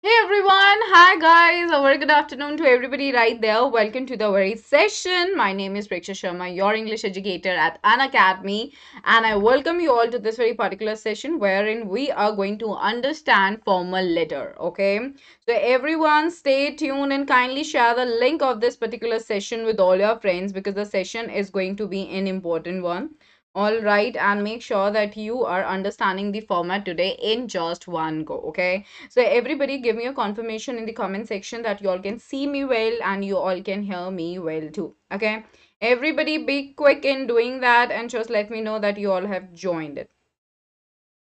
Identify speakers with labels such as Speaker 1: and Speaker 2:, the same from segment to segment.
Speaker 1: Hey everyone, hi guys, a very good afternoon to everybody right there. Welcome to the very session. My name is Preksha Sharma, your English educator at Unacademy, and I welcome you all to this very particular session wherein we are going to understand formal letter. Okay, so everyone stay tuned and kindly share the link of this particular session with all your friends because the session is going to be an important one. All right, and make sure that you are understanding the format today in just one go. Okay, so everybody give me a confirmation in the comment section that you all can see me well and you all can hear me well too. Okay. Everybody be quick in doing that and just let me know that you all have joined it.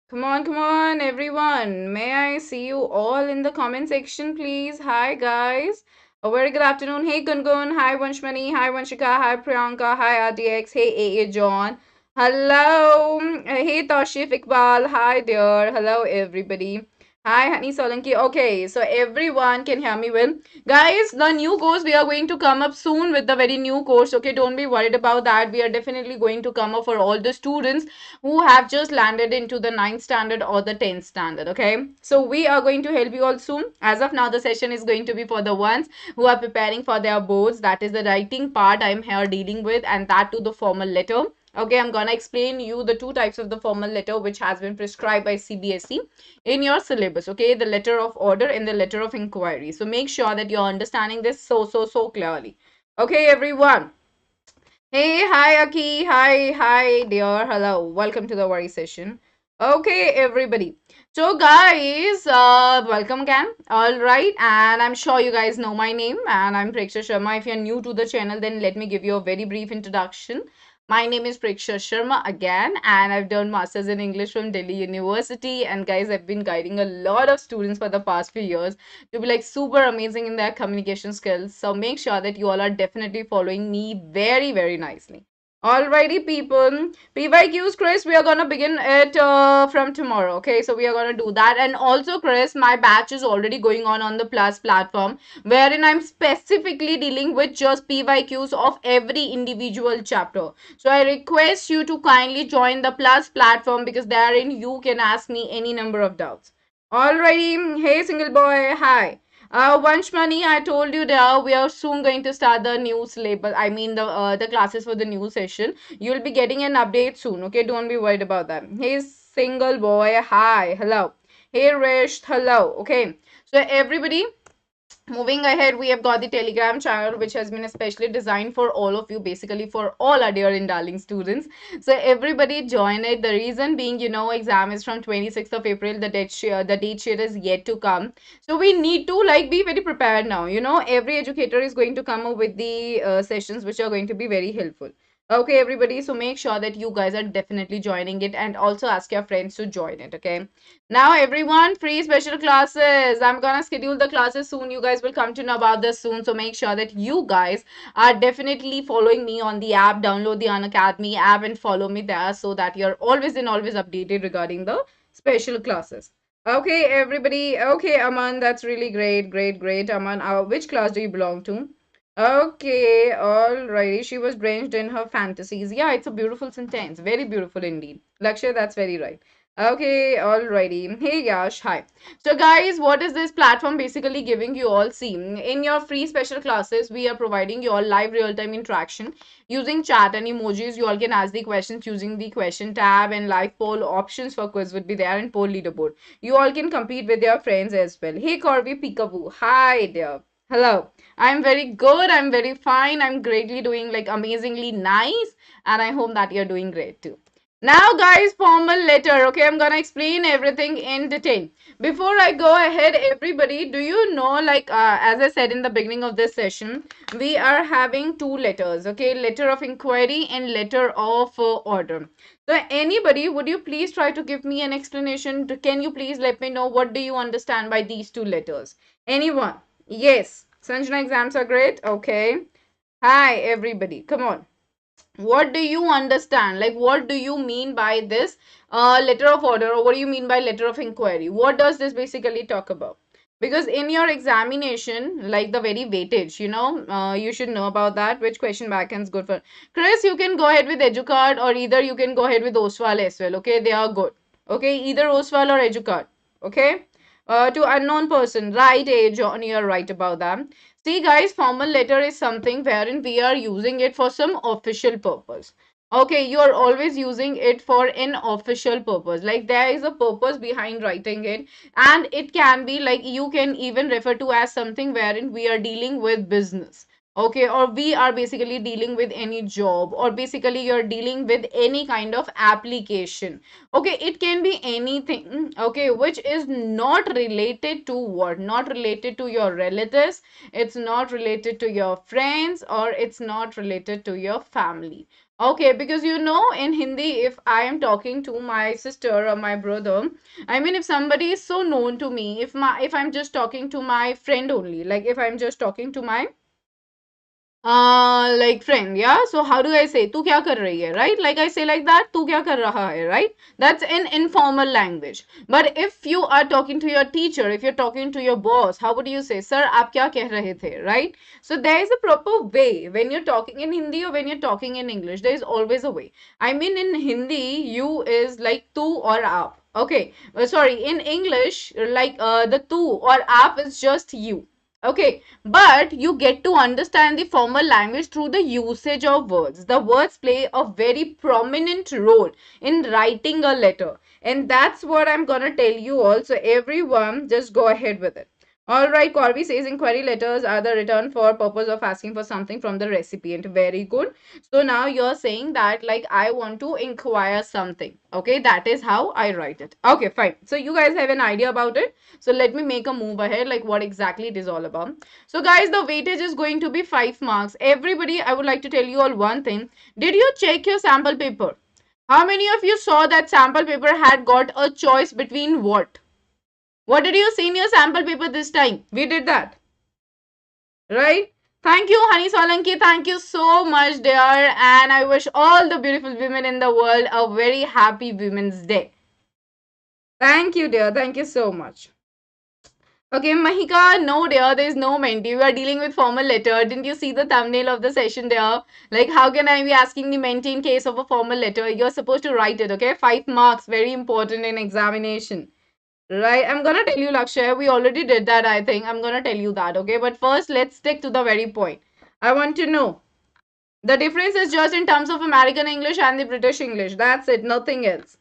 Speaker 1: Come on, everyone. May I see you all in the comment section, please? Hi, guys. A very good afternoon. Hey, Gungun. Hi, Vanshmani. Hi, Vanshika. Hi, Priyanka. Hi, RTX. Hey, AA John. Hello. Hey, Toshif Iqbal. Hi, dear. Hello, everybody. Hi, Honey Solanki. Okay, so everyone can hear me well. Guys, the new course, we are going to come up soon with the very new course. Okay, don't be worried about that. We are definitely going to come up for all the students who have just landed into the ninth standard or the 10th standard. Okay, so we are going to help you all soon. As of now, the session is going to be for the ones who are preparing for their boards. That is the writing part I'm here dealing with, and that to the formal letter. Okay, I'm gonna explain you the two types of the formal letter which has been prescribed by CBSE in your syllabus. Okay, the letter of order and the letter of inquiry. So make sure that you're understanding this so clearly. Okay, everyone. Hey, hi Aki, hi dear, hello, welcome to the worry session. Okay, everybody. So guys, welcome again. All right, and I'm sure you guys know my name, and I'm Preksha Sharma. If you're new to the channel, then let me give you a very brief introduction. My name is Preksha Sharma again, and I've done masters in English from Delhi University. And guys, I've been guiding a lot of students for the past few years to be like super amazing in their communication skills. So make sure that you all are definitely following me very nicely. Alrighty, people. PYQs, Chris, we are gonna begin it from tomorrow. Okay, so we are gonna do that. And also, Chris, my batch is already going on the Plus platform, wherein I'm specifically dealing with just PYQs of every individual chapter. So I request you to kindly join the Plus platform because therein you can ask me any number of doubts. Alrighty, hey single boy, hi. Vanshmani, I told you that we are soon going to start the new syllabus. I mean the classes for the new session. You'll be getting an update soon. Okay, don't be worried about that. Hey single boy, hi, hello. Hey Rish, hello. Okay, so everybody. Moving ahead, we have got the Telegram channel, which has been especially designed for all of you, basically for all our dear and darling students. So everybody join it. The reason being, exam is from 26th of April. The date sheet is yet to come. So we need to like be very prepared now. Every educator is going to come up with the sessions which are going to be very helpful. Okay, everybody. So make sure that you guys are definitely joining it and also ask your friends to join it. Okay. Now, everyone, free special classes. I'm gonna schedule the classes soon. You guys will come to know about this soon. So make sure that you guys are definitely following me on the app. Download the Unacademy app and follow me there so that you're always and always updated regarding the special classes. Okay, everybody. Okay, Aman, that's really great, Aman. Which class do you belong to? Okay, alrighty. She was drenched in her fantasies. Yeah, it's a beautiful sentence. Very beautiful indeed. Lakshya, that's very right. Okay, alrighty. Hey Yash, hi. So guys, what is this platform basically giving you all? See, in your free special classes, we are providing you all live real-time interaction using chat and emojis. You all can ask the questions using the question tab and live poll options for quiz would be there and poll leaderboard. You all can compete with your friends as well. Hey Corby Peekaboo, hi there. Hello. I'm very good. I'm very fine. I'm greatly doing like amazingly nice. And I hope that you're doing great too. Now, guys, formal letter. Okay, I'm gonna explain everything in detail. Before I go ahead, everybody, do you know, like, as I said in the beginning of this session, we are having two letters, okay? Letter of inquiry and letter of order. So, anybody, would you please try to give me an explanation? Can you please let me know what do you understand by these two letters? Anyone? Yes. Sanjana, exams are great. Okay. Hi, everybody. Come on, what do you understand, like what do you mean by this letter of order, or what do you mean by letter of inquiry? What does this basically talk about? Because in your examination, like the very weightage, you should know about that, which question back is good for. Chris, you can go ahead with educard, or either you can go ahead with oswal as well. Okay, they are good. Okay, either oswal or educard. Okay. To unknown person, right, John, you're right about that. See, guys, formal letter is something wherein we are using it for some official purpose. Okay, you are always using it for an official purpose. Like there is a purpose behind writing it, and it can be like you can even refer to as something wherein we are dealing with business. Okay, or we are basically dealing with any job, or basically you're dealing with any kind of application. Okay, it can be anything, okay, which is not related to what? Not related to your relatives, it's not related to your friends, or it's not related to your family. Okay, because you know, in Hindi, if I am talking to my sister or my brother, I mean, if somebody is so known to me, if I'm just talking to my friend only, like if I'm just talking to my like friend, yeah. So how do I say तू क्या कर रही है, right? Like I say like that, तू क्या कर रहा है, right? That's in informal language. But if you are talking to your teacher, if you're talking to your boss, how would you say, sir आप क्या कह रहे थे, right? So there is a proper way when you're talking in Hindi or when you're talking in English. There is always a way. I mean, in Hindi, you is like तू or आप. Okay, sorry. In English, like the tu or aap is just you. Okay, but you get to understand the formal language through the usage of words. The words play a very prominent role in writing a letter. And that's what I'm gonna tell you all. So everyone just go ahead with it. All right, Corby says inquiry letters are the return for purpose of asking for something from the recipient. Very good. So now you're saying that like I want to inquire something. Okay, that is how I write it. Okay, fine. So you guys have an idea about it. So let me make a move ahead, like what exactly it is all about. So guys, the weightage is going to be 5 marks. Everybody, I would like to tell you all one thing. Did you check your sample paper? How many of you saw that sample paper had got a choice between what? What did you see in your sample paper this time? We did that, right? Thank you, Honey Solanki. Thank you so much, dear. And I wish all the beautiful women in the world a very happy Women's Day. Thank you, dear. Thank you so much. Okay, Mahika, no, dear, there is no mentee. We are dealing with formal letter. Didn't you see the thumbnail of the session there? Like, how can I be asking the mentee in case of a formal letter? You're supposed to write it, okay? 5 marks, very important in examination. Right, I'm gonna tell you, Lakshay. We already did that, I think. I'm gonna tell you that, okay? But first, let's stick to the very point. I want to know the difference is just in terms of American English and the British English. That's it, nothing else.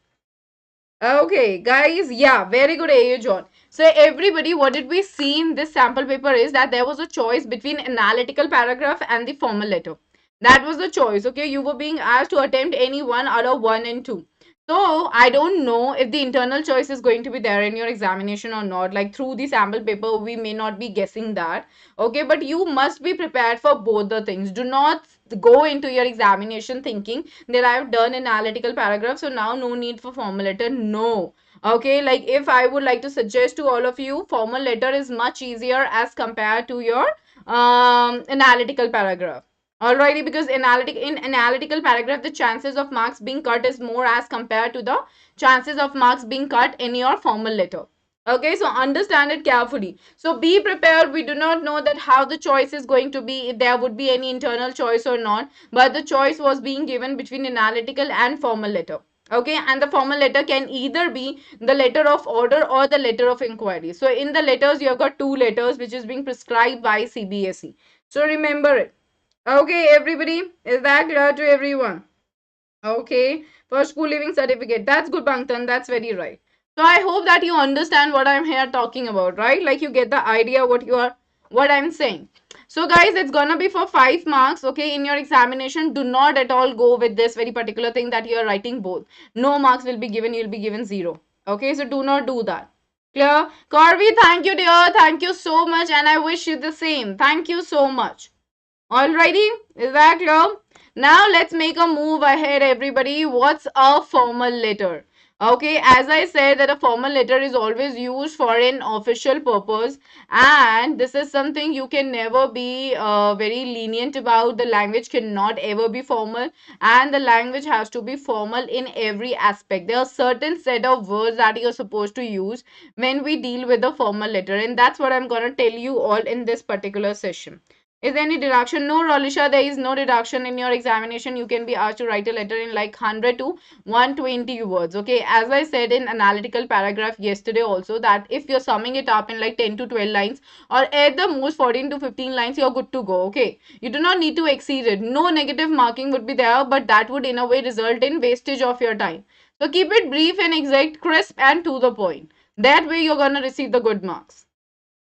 Speaker 1: Okay, guys, yeah, very good, AU John. So everybody, what did we see in this sample paper is that there was a choice between analytical paragraph and the formal letter. That was the choice, okay? You were being asked to attempt any one out of 1 and 2. So I don't know if the internal choice is going to be there in your examination or not. Like through the sample paper, we may not be guessing that. Okay, but you must be prepared for both the things. Do not go into your examination thinking that I've done analytical paragraph, so now no need for formal letter. No. Okay, like if I would like to suggest to all of you, formal letter is much easier as compared to your analytical paragraph. Alrighty, because in analytical paragraph, the chances of marks being cut is more as compared to the chances of marks being cut in your formal letter. Okay, so understand it carefully. So be prepared. We do not know that how the choice is going to be, if there would be any internal choice or not. But the choice was being given between analytical and formal letter. Okay, and the formal letter can either be the letter of order or the letter of inquiry. So in the letters, you have got 2 letters which is being prescribed by CBSE. So remember it. Okay, everybody, is that clear to everyone? Okay, for school living certificate. That's good, Bangtan. That's very right. So I hope that you understand what I'm here talking about, right? Like you get the idea what I'm saying. So guys, it's gonna be for 5 marks, okay? In your examination, do not at all go with this very particular thing that you are writing both. No marks will be given, you'll be given 0. Okay, so do not do that. Clear? Corby, thank you, dear. Thank you so much, and I wish you the same. Thank you so much. Alrighty, is that clear? Now let's make a move ahead, everybody. What's a formal letter? Okay, as I said that a formal letter is always used for an official purpose, and this is something you can never be very lenient about. The language cannot ever be formal, and the language has to be formal in every aspect. There are certain set of words that you're supposed to use when we deal with a formal letter, and that's what I'm going to tell you all in this particular session. Is there any deduction? No, Rolisha, there is no deduction in your examination. You can be asked to write a letter in like 100 to 120 words. Okay, as I said in analytical paragraph yesterday also, that if you're summing it up in like 10 to 12 lines or at the most 14 to 15 lines, you're good to go. Okay, you do not need to exceed it. No negative marking would be there, but that would in a way result in wastage of your time. So keep it brief and exact, crisp and to the point. That way you're gonna receive the good marks.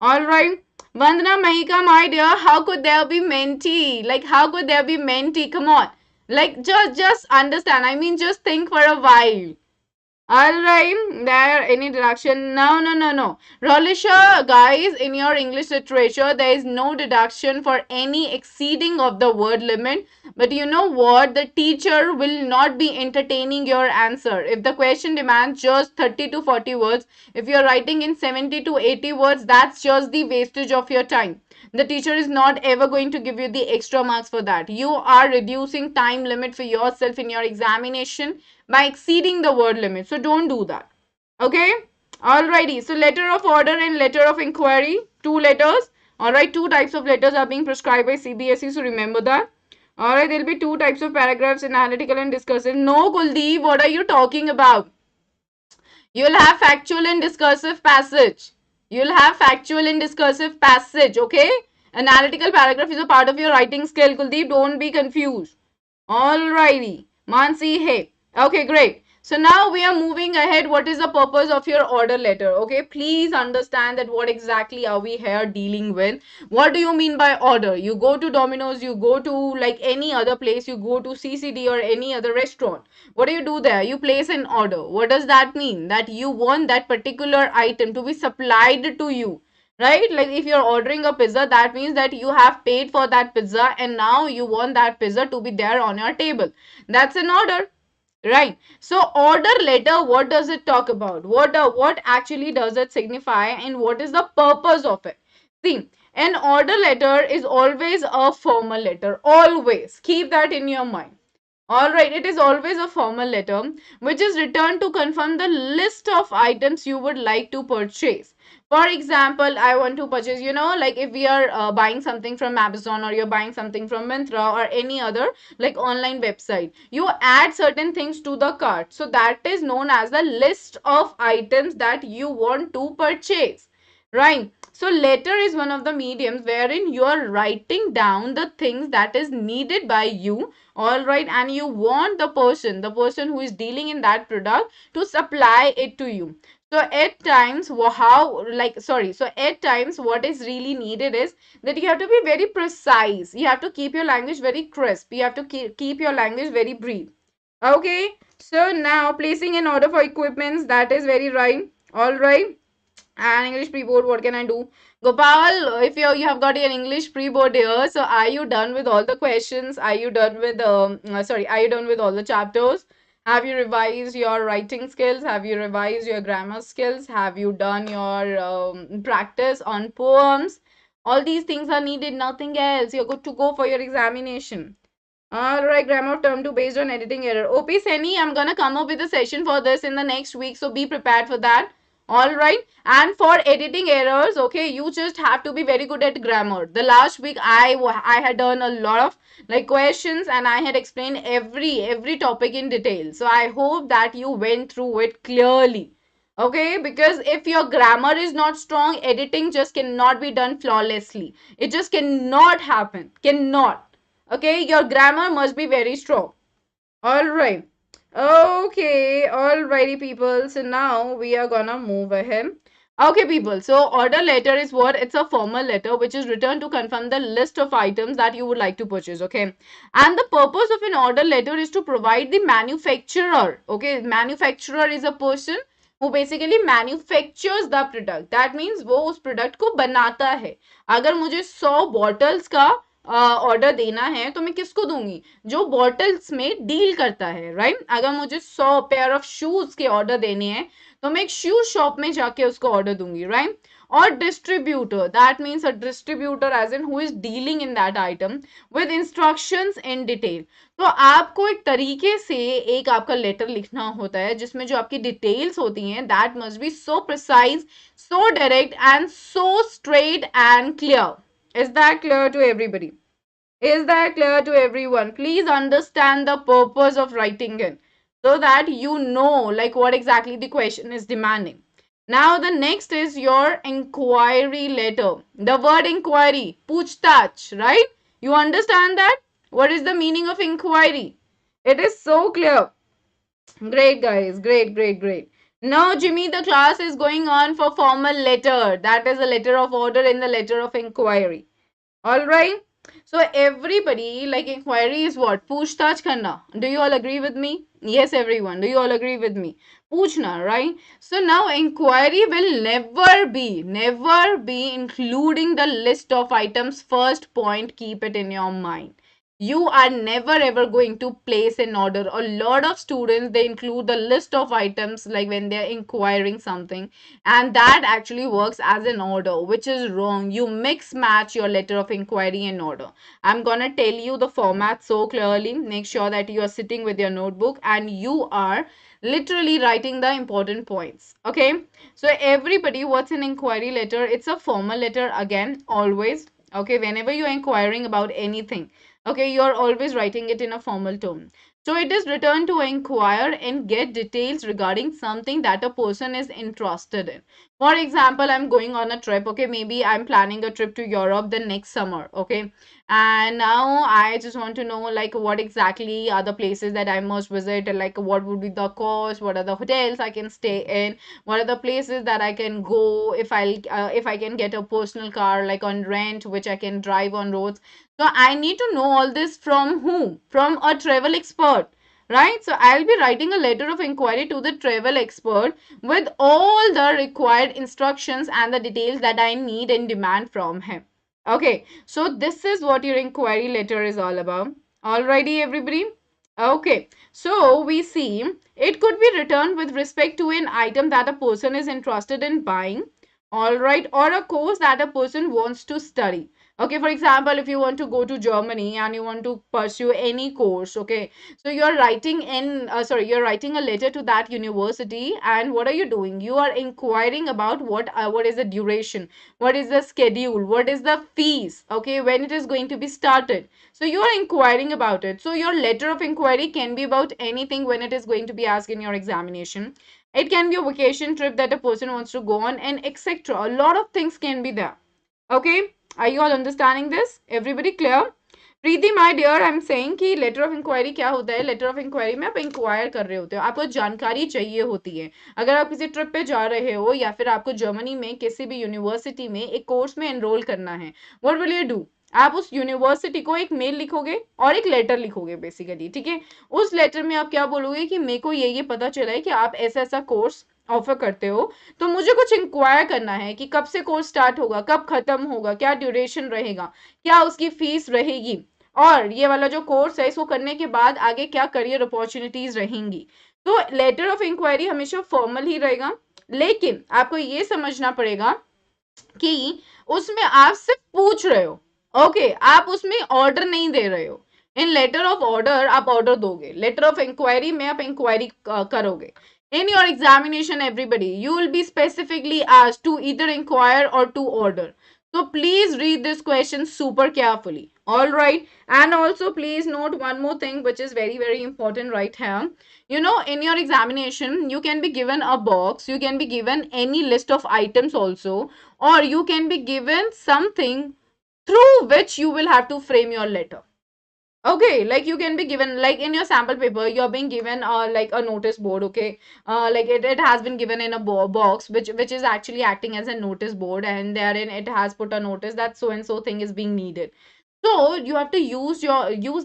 Speaker 1: All right. Vandana Mahika, my dear, how could there be mentee? Like, how could there be mentee? Come on. Like, just understand. I mean, just think for a while. Alright, there any deduction? No, no, no, no. Rolisha, guys, in your English literature, there is no deduction for any exceeding of the word limit. But you know what? The teacher will not be entertaining your answer. If the question demands just 30 to 40 words, if you're writing in 70 to 80 words, that's just the wastage of your time. The teacher is not ever going to give you the extra marks for that. You are reducing time limit for yourself in your examination by exceeding the word limit. So don't do that. Okay? Alrighty. So letter of order and letter of inquiry. Two letters. Alright. Two types of letters are being prescribed by CBSE. So remember that. Alright. There will be two types of paragraphs, analytical and discursive. No, Kuldeep. What are you talking about? You'll have factual and discursive passage. You'll have factual and discursive passage. Okay? Analytical paragraph is a part of your writing skill. Kuldeep, don't be confused. Alrighty. Mansi, hey. Okay, great. So now we are moving ahead. What is the purpose of your order letter? Okay, please understand that what exactly are we here dealing with. What do you mean by order? You go to Domino's, you go to like any other place, you go to CCD or any other restaurant. What do you do there? You place an order. What does that mean? That you want that particular item to be supplied to you, right? Like if you're ordering a pizza, that means that you have paid for that pizza and now you want that pizza to be there on your table. That's an order, right? So order letter, what does it talk about? What actually does it signify and what is the purpose of it? See, an order letter is always a formal letter. Always keep that in your mind. Alright, it is always a formal letter which is returned to confirm the list of items you would like to purchase. For example, I want to purchase, like if we are buying something from Amazon or you're buying something from Myntra or any other like online website, you add certain things to the cart. So that is known as the list of items that you want to purchase, right? So letter is one of the mediums wherein you are writing down the things that is needed by you, all right, and you want the person who is dealing in that product to supply it to you. So at times at times what is really needed is that you have to be very precise. You have to keep your language very crisp. You have to keep your language very brief. Okay, so now placing an order for equipments, that is very right. All right. And English pre-board, what can I do? Gopal, if you have got an English pre-board here, so are you done with all the questions? Are you done with are you done with all the chapters? Have you revised your writing skills? Have you revised your grammar skills? Have you done your practice on poems? All these things are needed, nothing else. You're good to go for your examination. Alright, grammar term to based on editing error. OP Seni, I'm gonna come up with a session for this in the next week, so be prepared for that. Alright, and for editing errors, okay, you just have to be very good at grammar. The last week I had done a lot of like questions and I had explained every topic in detail. So I hope that you went through it clearly. Okay, because if your grammar is not strong, editing just cannot be done flawlessly. It just cannot happen. Cannot. Okay, your grammar must be very strong. All right. Okay, alrighty people. So now we are gonna move ahead. Okay, people. So order letter is what? It's a formal letter which is written to confirm the list of items that you would like to purchase. Okay. And the purpose of an order letter is to provide the manufacturer. Okay. Manufacturer is a person who basically manufactures the product. That means वो उस product को बनाता है. अगर मुझे 100 bottles का order देना है तो मैं किसको दूंगी? जो बॉटल्स में डील करता है, राइट? अगर मुझे 100 पेयर ऑफ शूज के ऑर्डर देने हैं तो मैं एक शू शॉप में जाके उसको ऑर्डर दूंगी, राइट? और distributor, that means a distributor as in who is dealing in that item with instructions in detail. तो आपको एक तरीके से एक आपका लेटर लिखना होता है जिसमें जो आपकी डिटेल्स होती हैं that must be so precise, so direct and so straight and clear. Is that clear to everybody? Is that clear to everyone? Please understand the purpose of writing it so that you know like what exactly the question is demanding. Now the next is your inquiry letter. The word inquiry, पूछताछ, right? You understand that? What is the meaning of inquiry? It is so clear. Great guys, great, great, great. Now Jimmy, the class is going on for formal letter. That is a letter of order in the letter of inquiry. All right. So everybody, like inquiry is what? पूछताछ करना. Do you all agree with me? Yes, everyone. Do you all agree with me? पूछना, right? So now inquiry will never be including the list of items. First point, keep it in your mind. You are never ever going to place an order. A lot of students, they include the list of items like when they're inquiring something, and that actually works as an order, which is wrong. You mix match your letter of inquiry and order. I'm gonna tell you the format so clearly. Make sure that you are sitting with your notebook and you are literally writing the important points. Okay, so everybody, what's an inquiry letter? It's a formal letter again, always. Okay, whenever you're inquiring about anything, okay, you're always writing it in a formal tone. So it is written to inquire and get details regarding something that a person is interested in. For example, I'm going on a trip. Okay, maybe I'm planning a trip to Europe the next summer. Okay, and now I just want to know like what exactly are the places that I must visit, and like what would be the cost, what are the hotels I can stay in, what are the places that I can go if I can get a personal car like on rent, which I can drive on roads. So I need to know all this from whom? From a travel expert, right? So I'll be writing a letter of inquiry to the travel expert with all the required instructions and the details that I need and demand from him. Okay, so this is what your inquiry letter is all about. Alrighty, everybody. Okay, so we see it could be returned with respect to an item that a person is interested in buying, all right, or a course that a person wants to study. Okay, for example, if you want to go to Germany and you want to pursue any course, okay, so you're writing in you're writing a letter to that university, and what are you doing? You are inquiring about what is the duration, what is the schedule, what is the fees, okay, when it is going to be started. So you are inquiring about it. So your letter of inquiry can be about anything when it is going to be asked in your examination. It can be a vacation trip that a person wants to go on, and etc. A lot of things can be there. Okay, are you all understanding this? Everybody clear? Preeti my dear, I am saying कि letter of inquiry क्या होता है? Letter of inquiry में आप inquire कर रहे होते हो, आपको जानकारी चाहिए होती है। अगर आप किसी ट्रिप पे जा रहे हो या फिर आपको जर्मनी में किसी भी यूनिवर्सिटी में एक कोर्स में एनरोल करना है, व्हाट विल यू डू? आप उस यूनिवर्सिटी को एक मेल लिखोगे और एक लेटर लिखोगे बेसिकली, ठीक है? उस लेटर में आप क्या बोलोगे कि मेरे को ये पता चला है कि आप ऐसा ऐसा कोर्स ऑफर करते हो, तो मुझे कुछ इंक्वायर करना है कि कब से कोर्स स्टार्ट होगा, कब खत्म होगा, क्या ड्यूरेशन रहेगा, क्या उसकी फीस रहेगी, और ये वाला जो कोर्स है इसको करने के बाद आगे क्या करियर अपॉर्चुनिटीज रहेंगी। तो लेटर ऑफ इंक्वायरी हमेशा फॉर्मल ही रहेगा, लेकिन आपको ये समझना पड़ेगा कि उसमें आप सिर्फ पूछ रहे हो। ओके, आप उसमें ऑर्डर नहीं दे रहे हो। इन लेटर ऑफ ऑर्डर आप ऑर्डर दोगे, लेटर ऑफ इंक्वायरी में आप इंक्वायरी करोगे। In your examination, everybody, you will be specifically asked to either inquire or to order. So please read this question super carefully. All right. And also please note one more thing which is very, very important right here. You know, in your examination, you can be given a box, you can be given any list of items also, or you can be given something through which you will have to frame your letter. Okay, like you can be given, like in your sample paper you're being given like a notice board. Okay, like it has been given in a box which is actually acting as a notice board, and therein it has put a notice that so and so thing is being needed. So you have to use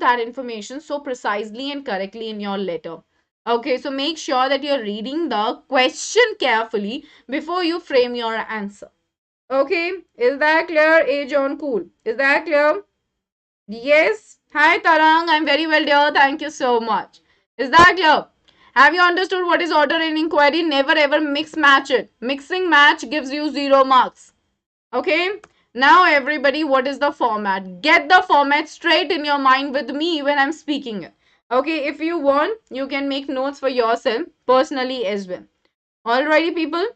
Speaker 1: that information so precisely and correctly in your letter. Okay, so make sure that you're reading the question carefully before you frame your answer. Okay, is that clear? Age on cool, is that clear? Yes. Hi Tarang, I'm very well dear. Thank you so much. Is that clear? Have you understood what is order in inquiry? Never ever mix match it. Mixing match gives you 0 marks. Okay. Now everybody, what is the format? Get the format straight in your mind with me when I'm speaking it. Okay. If you want, you can make notes for yourself personally as well. Alrighty people.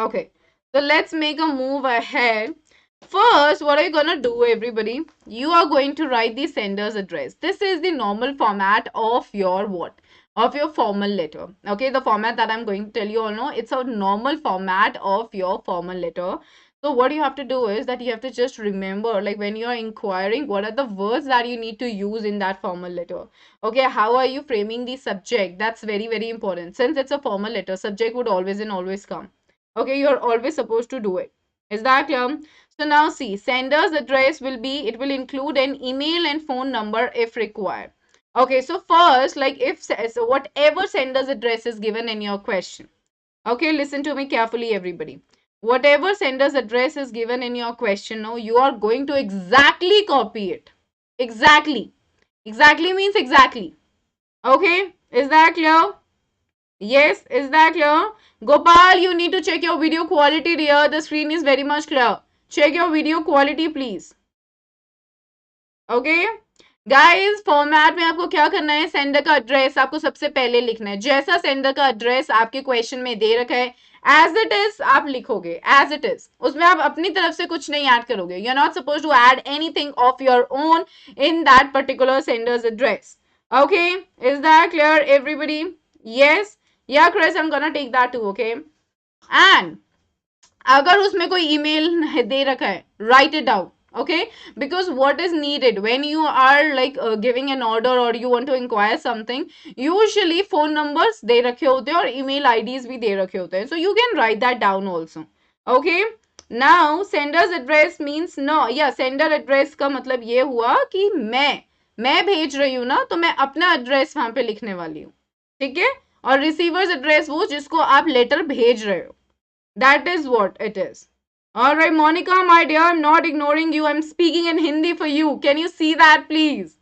Speaker 1: Okay. So let's make a move ahead. First, what are you gonna do, everybody? You are going to write the sender's address. This is the normal format of your what? Of your formal letter. Okay, the format that I'm going to tell you all know, it's a normal format of your formal letter. So what you have to do is that you have to just remember, like when you're inquiring, what are the words that you need to use in that formal letter? Okay, how are you framing the subject? That's very, very important. Since it's a formal letter, subject would always and always come. Okay, you're always supposed to do it. Is that clear? So now see, sender's address will be, it will include an email and phone number if required. Okay, so first, like if, so whatever sender's address is given in your question. Okay, listen to me carefully, everybody. Whatever sender's address is given in your question, now you are going to exactly copy it. Exactly. Exactly means exactly. Okay, is that clear? Yes, is that clear? Gopal, you need to check your video quality here. The screen is very much clear. Check your video quality, please. Okay guys format में आपको क्या करना है sender का address आपको सबसे पहले लिखना है जैसा सेंडर का एड्रेस आपके क्वेश्चन में दे रखा है एज इट इज आप लिखोगे एज इट इज उसमें आप अपनी तरफ से कुछ नहीं ऐड करोगे you are not suppose to add anything of your own in that particular sender's address okay is that clear everybody yes yeah Chris I am gonna take that too okay and अगर उसमें कोई email दे रखा है right it down okay because what is needed when you are like giving an order or you want to inquire something usually phone numbers दे रखे होते हैं और email IDs भी दे रखे होते हैं so you can write that down also okay now sender's address means no yeah sender address का मतलब ये हुआ कि मैं भेज रही हूँ ना तो मैं अपना एड्रेस वहां पे लिखने वाली हूँ ठीक है और रिसीवर्स एड्रेस वो जिसको आप लेटर भेज रहे हो that is what it is. All right, Monica, my dear, I'm not ignoring you. I'm speaking in Hindi for you. Can you see that, please?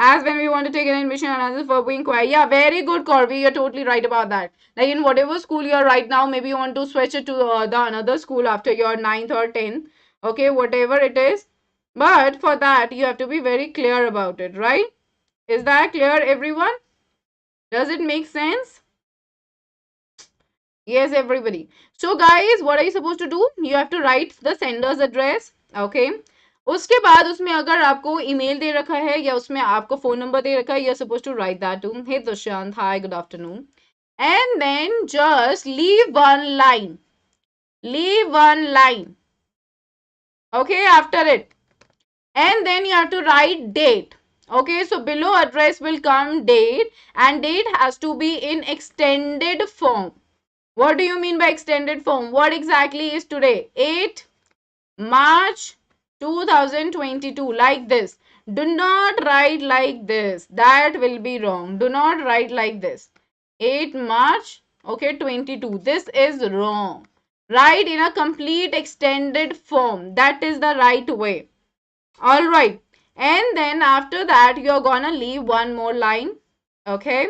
Speaker 1: As when we want to take an admission analysis for inquiry. Yeah, very good, Corby. You're totally right about that. Like in whatever school you're right now, maybe you want to switch it to the another school after your 9th or 10th. Okay, whatever it is. But for that, you have to be very clear about it, right? Is that clear, everyone? Does it make sense? Yes, everybody. So guys, what are you supposed to do? You have to write the sender's address. Okay. उसके बाद उसमें अगर आपको email दे रखा है या उसमें आपको फोन नंबर दे रखा है you're supposed to write that too. Hey Dushyant, hi, good afternoon. And then just leave one line. Leave one line. Okay, after it. And then you have to write date. Okay, so below address will come date and date has to be in extended form. What do you mean by extended form? What exactly is today? 8 March 2022. Like this. Do not write like this. That will be wrong. Do not write like this. 8 March, okay, 22. This is wrong. Write in a complete extended form. That is the right way. Alright. And then after that, you're gonna leave one more line. Okay,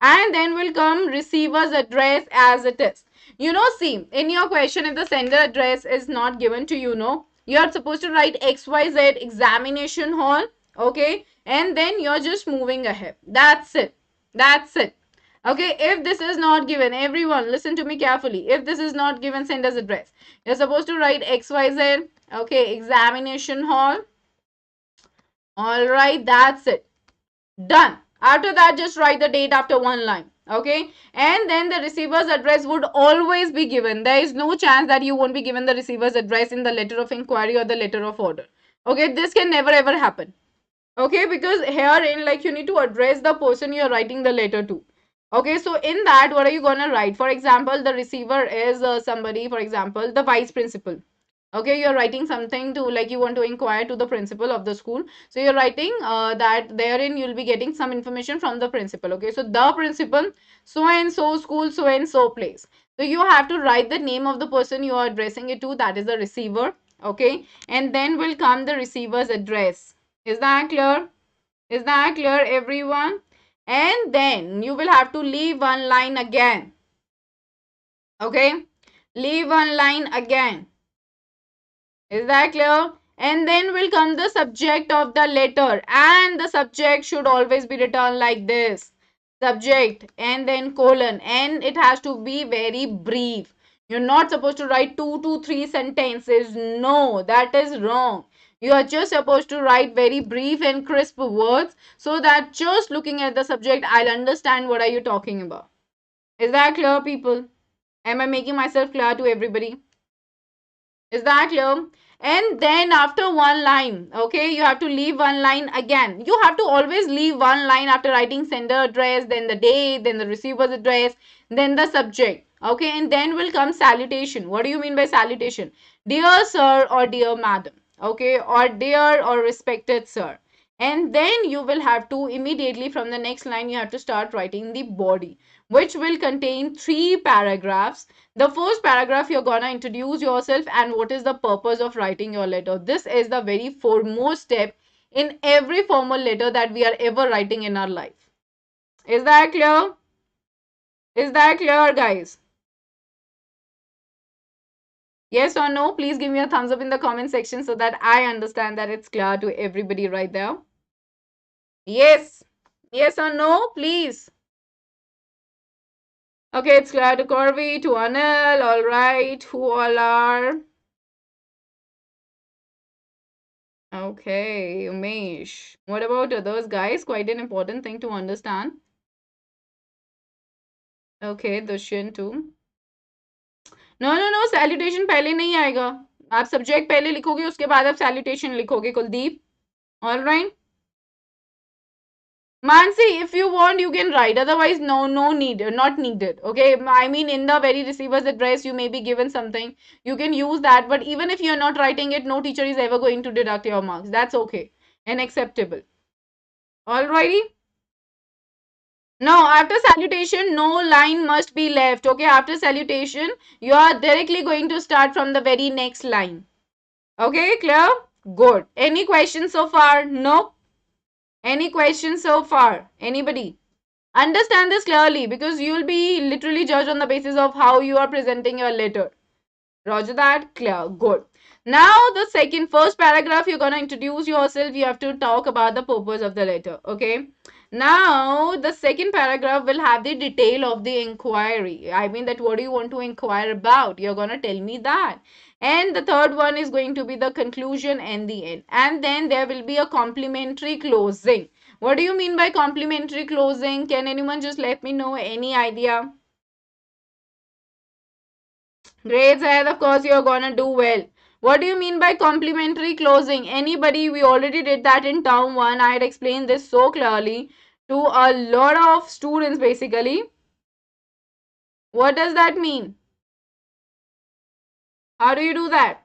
Speaker 1: and then will come receiver's address as it is. You know, see, in your question, if the sender address is not given to you, no, you are supposed to write XYZ examination hall, okay, and then you're just moving ahead. That's it. That's it. Okay, if this is not given, everyone, listen to me carefully. If this is not given sender's address, you're supposed to write XYZ, okay, examination hall. All right, that's it. Done. After that, just write the date after one line. Okay. And then the receiver's address would always be given. There is no chance that you won't be given the receiver's address in the letter of inquiry or the letter of order. Okay. This can never ever happen. Okay. Because here in like you need to address the person you're writing the letter to. Okay. So in that, what are you going to write? For example, the receiver is somebody, for example, the vice principal. Okay, you're writing something to like you want to inquire to the principal of the school, so you're writing that therein you'll be getting some information from the principal. Okay, so the principal, so and so school, so and so place. So you have to write the name of the person you are addressing it to, that is the receiver. Okay, and then will come the receiver's address. Is that clear? Is that clear, everyone? And then you will have to leave one line again. Okay, leave one line again. Is that clear? And then will come the subject of the letter, and the subject should always be written like this. Subject and then colon, and it has to be very brief. You're not supposed to write 2 to 3 sentences. No, that is wrong. You are just supposed to write very brief and crisp words so that just looking at the subject, I'll understand what are you talking about. Is that clear, people? Am I making myself clear to everybody? Is that clear? And then after one line, okay, you have to leave one line again. You have to always leave one line after writing sender address, then the date, then the receiver's address, then the subject. Okay, and then will come salutation. What do you mean by salutation? Dear sir or dear madam. Okay, or dear or respected sir. And then you will have to immediately from the next line, you have to start writing the body, which will contain 3 paragraphs. The first paragraph, you're gonna introduce yourself and what is the purpose of writing your letter. This is the very foremost step in every formal letter that we are ever writing in our life. Is that clear? Is that clear, guys? Yes or no? Please give me a thumbs up in the comment section so that I understand that it's clear to everybody right there. Yes. Yes or no? Please. Okay, it's clear to Corby, to Anil. All right. Who all are? Okay, Umesh. What about others, guys? Quite an important thing to understand. Okay, Dushyant too. No, salutation पहले नहीं आएगा. आप subject पहले लिखोगे, उसके बाद आप salutation लिखोगे, Kuldeep. All right. Mansi, if you want, you can write. Otherwise, no need, not needed. Okay, I mean, in the very receiver's address, you may be given something. You can use that. But even if you're not writing it, no teacher is ever going to deduct your marks. That's okay and acceptable. Alrighty. Now, after salutation, no line must be left. Okay, after salutation, you are directly going to start from the very next line. Okay, clear? Good. Any questions so far? No? Any questions so far? Anybody? Understand this clearly because you will be literally judged on the basis of how you are presenting your letter. Roger that? Clear. Good. Now, the first paragraph, you're going to introduce yourself. You have to talk about the purpose of the letter. Okay. Now, the second paragraph will have the detail of the inquiry. I mean that what do you want to inquire about? You're going to tell me that. And the third one is going to be the conclusion and the end. And then there will be a complimentary closing. What do you mean by complimentary closing? Can anyone just let me know? Any idea? Great, Zayed. Of course, you're gonna do well. What do you mean by complimentary closing? Anybody? We already did that in term 1. I had explained this so clearly to a lot of students basically. What does that mean? How do you do that?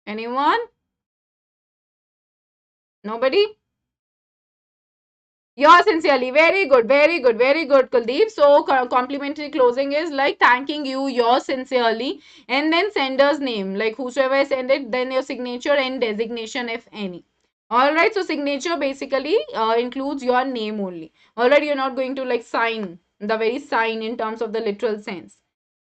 Speaker 1: Anyone? Nobody? Yours sincerely. Very good, very good, very good, Kuldeep. So, complimentary closing is like thanking you, yours sincerely, and then sender's name, like whosoever sent it, then your signature and designation, if any. Alright, so signature basically includes your name only. Alright, you're not going to like sign the very sign in terms of the literal sense.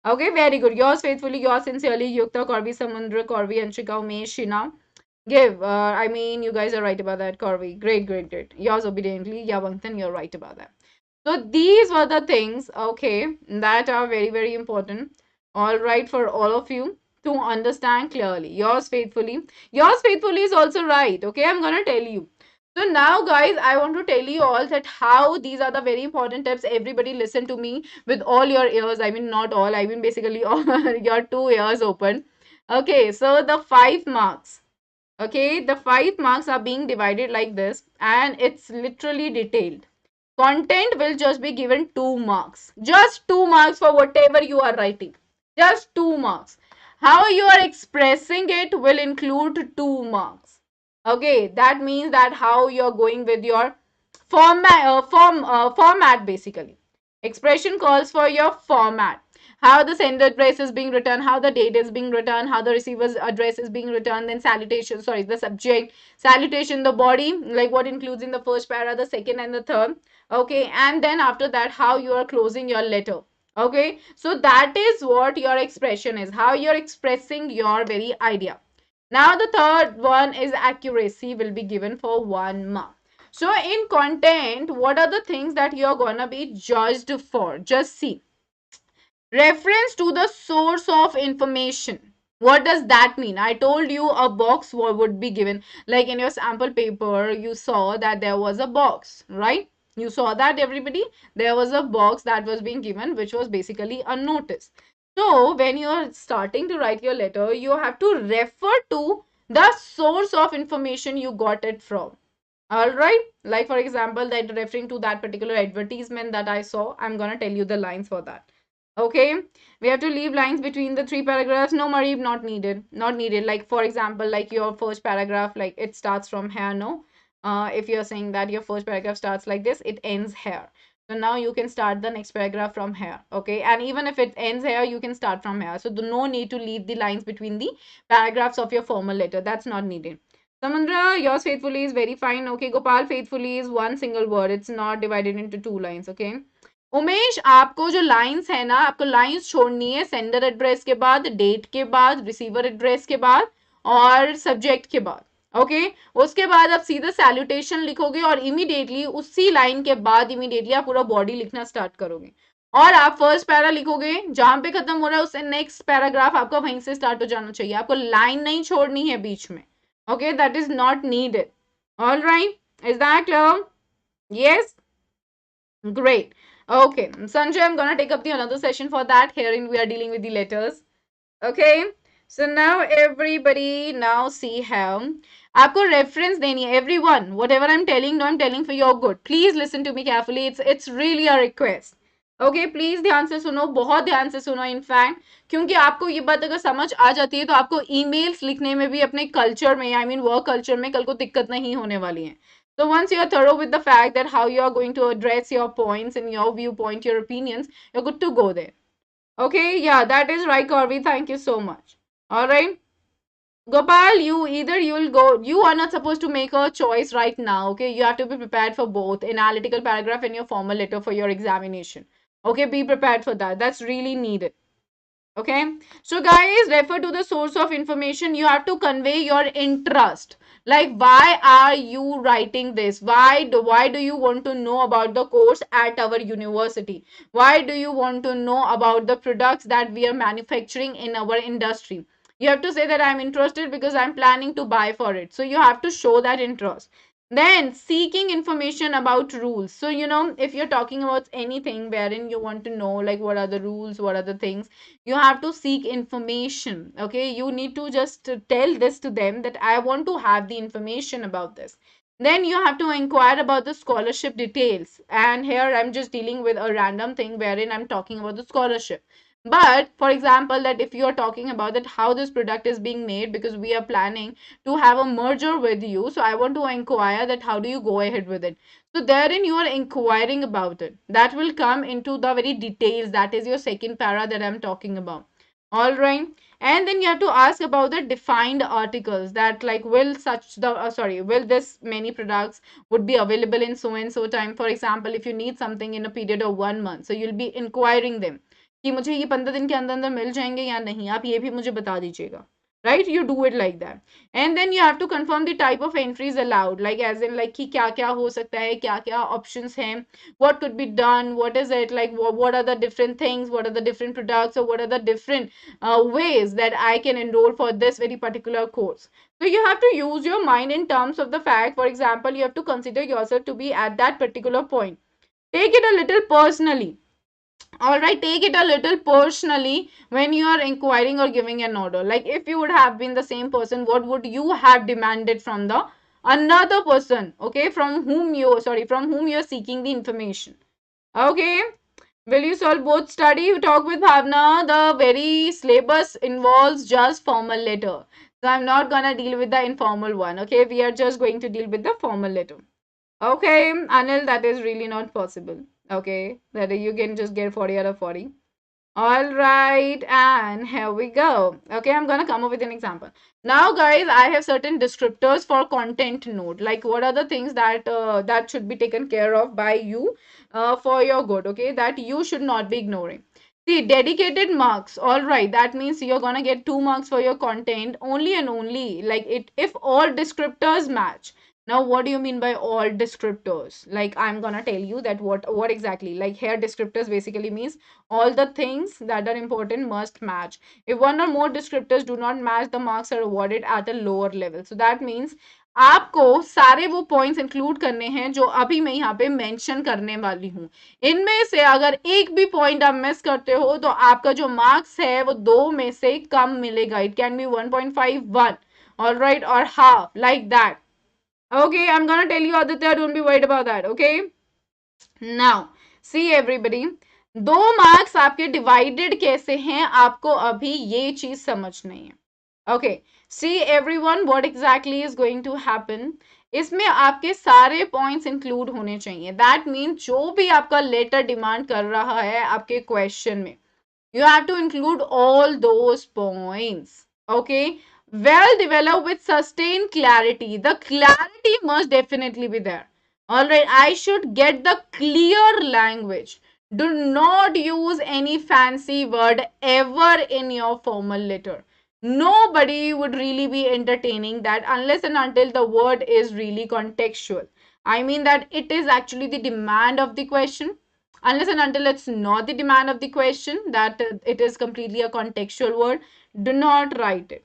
Speaker 1: Okay, very good. Yours faithfully, yours sincerely, Yukta, Corby, Samundra, Corby, Anshika, Umesh, Shina. Give. I mean, you guys are right about that, Corby. Great, great, great. Yours obediently, Yavangtan, you're right about that. So these were the things, okay, that are very, very important. All right, for all of you to understand clearly. Yours faithfully. Yours faithfully is also right. Okay, I'm gonna tell you. So now, guys, I want to tell you all that how these are the very important tips. Everybody listen to me with all your ears. I mean, not all. I mean, basically all your 2 ears open. Okay, so the 5 marks. Okay, the 5 marks are being divided like this and it's literally detailed. Content will just be given 2 marks. Just 2 marks for whatever you are writing. Just 2 marks. How you are expressing it will include 2 marks. Okay, that means that how you're going with your format basically. Expression calls for your format. How the sender address is being written, how the date is being written, how the receiver's address is being written, then salutation, sorry, the subject, salutation, the body, like what includes in the first para, the second and the third. Okay, and then after that, how you are closing your letter. Okay, so that is what your expression is, how you're expressing your very idea. Now the third one is accuracy will be given for 1 mark. So in content, what are the things that you're gonna be judged for? Just see. Reference to the source of information. What does that mean? I told you a box would be given. Like in your sample paper, you saw that there was a box, right? You saw that, everybody? There was a box that was being given, which was basically a notice. So when you're starting to write your letter, you have to refer to the source of information you got it from. All right. Like for example, that referring to that particular advertisement that I saw, I'm gonna tell you the lines for that. Okay, we have to leave lines between the three paragraphs. No, Marie, not needed. Not needed. Like for example, like your first paragraph, like it starts from here. No, if you're saying that your first paragraph starts like this, it ends here. So now you can start the next paragraph from here. Okay, and even if it ends here, you can start from here. So no need to leave the lines between the paragraphs of your formal letter. That's not needed. Samandra, yours faithfully is very fine. Okay, Gopal faithfully is one single word. It's not divided into two lines. Okay. Umesh, आपको जो lines है ना, आपको lines छोड़नी है sender address के बाद, date के बाद, रिसीवर एड्रेस के बाद और सब्जेक्ट के बाद. ओके उसके बाद आप सीधा सैल्यूटेशन लिखोगे और इमीडिएटली उसी लाइन के बाद इमीडिएटली आप पूरा बॉडी लिखना स्टार्ट करोगे और आप फर्स्ट पैरा लिखोगे जहां पे खत्म हो रहा है उससे नेक्स्ट पैराग्राफ आपका वहीं से स्टार्ट हो जाना चाहिए. आपको लाइन नहीं छोड़नी है बीच में. Okay that is not needed. All right, is that clear? Yes. Great. Okay, Sanjay, I'm gonna take up the another session for that. Herein we are dealing with the letters. Okay. So now everybody now see how आपको reference देनी है. Everyone, whatever I'm telling, no, I'm telling for your good. Please listen to me carefully. It's really a request. Okay please ध्यान से सुनो, बहुत ध्यान से सुनो इनफैक्ट, क्योंकि आपको ये बात अगर समझ आ जाती है तो आपको ईमेल्स लिखने में भी अपने कल्चर में, आई मीन वर्क कल्चर में कल को दिक्कत नहीं होने वाली है. So once you are thorough with the fact that how you are going to address your points and your viewpoint, your opinions, you're good to go there. Okay, yeah, that is right, Corby. Thank you so much. All right. Gopal, you'll go, you are not supposed to make a choice right now. Okay, you have to be prepared for both analytical paragraph and your formal letter for your examination. Okay, be prepared for that. That's really needed. Okay, so guys, refer to the source of information. You have to convey your interest, like why are you writing this, why do you want to know about the course at our university, why do you want to know about the products that we are manufacturing in our industry. You have to say that I'm interested because I'm planning to buy for it. So you have to show that interest. Then seeking information about rules. So if you're talking about anything wherein you want to know like what are the rules, what are the things, you have to seek information. Okay, you need to just tell this to them that I want to have the information about this. Then you have to inquire about the scholarship details, and here I'm just dealing with a random thing wherein I'm talking about the scholarship. But for example, that if you are talking about that how this product is being made, because we are planning to have a merger with you, so I want to inquire that how do you go ahead with it. So therein you are inquiring about it. That will come into the very details. That is your second para that I'm talking about. All right. And then you have to ask about the defined articles, that like will will this many products would be available in so and so time. For example, if you need something in a period of 1 month, so you'll be inquiring them कि मुझे ये 15 दिन के अंदर अंदर मिल जाएंगे या नहीं, आप ये भी मुझे बता दीजिएगा. Right, you do it like that. And then you have to confirm the type of entries allowed, like as in like कि क्या क्या हो सकता है, क्या क्या options हैं, what could be done, what is it like, what are the different things, what are the different products, or what are the different ways that I can enroll for this very particular course. So you have to use your mind in terms of the fact. For example, you have to consider yourself to be at that particular point. Take it a little personally. All right, take it a little personally when you are inquiring or giving an order. Like if you would have been the same person, what would you have demanded from the another person, okay, from whom you're seeking the information. Okay, will you solve both? Study, you talk with Bhavna. The very syllabus involves just formal letter, so I'm not gonna deal with the informal one. Okay, we are just going to deal with the formal letter. Okay, Anil, that is really not possible. Okay, that you can just get 40 out of 40. All right, and here we go. Okay, I'm gonna come up with an example. Now, guys, I have certain descriptors for content note. Like, what are the things that that should be taken care of by you for your good? Okay, that you should not be ignoring. See, dedicated marks. All right, that means you're gonna get 2 marks for your content only and only like it if all descriptors match. Now, what do you mean by all descriptors? Like, I'm gonna tell you that what exactly. Like, here descriptors basically means all the things that are important must match. If one or more descriptors do not match, the marks are awarded at a lower level. So that means आपको सारे वो points include करने हैं जो अभी मैं यहाँ पे मेंशन करने वाली हूँ. इनमें से अगर एक भी पॉइंट आप मिस करते हो तो आपका जो मार्क्स है वो दो में से कम मिलेगा. It can be 1.5, 1, all right, or half, like that. Okay, I'm gonna tell you, Aditya, don't be worried about that. Okay, now see everybody, दो मार्क्स आपके डिवाइडेड कैसे हैं आपको अभी ये चीज समझनी है. Okay, see everyone what exactly is going to happen. इसमें आपके सारे पॉइंट्स इंक्लूड होने चाहिए. दैट मीन जो भी आपका लेटर डिमांड कर रहा है आपके क्वेश्चन में, you have to include all those points. Okay, well developed with sustained clarity. The clarity must definitely be there. All right, I should get the clear language. Do not use any fancy word ever in your formal letter. Nobody would really be entertaining that unless and until the word is really contextual. I mean that it is actually the demand of the question. Unless and until it's not the demand of the question, that it is completely a contextual word, do not write it.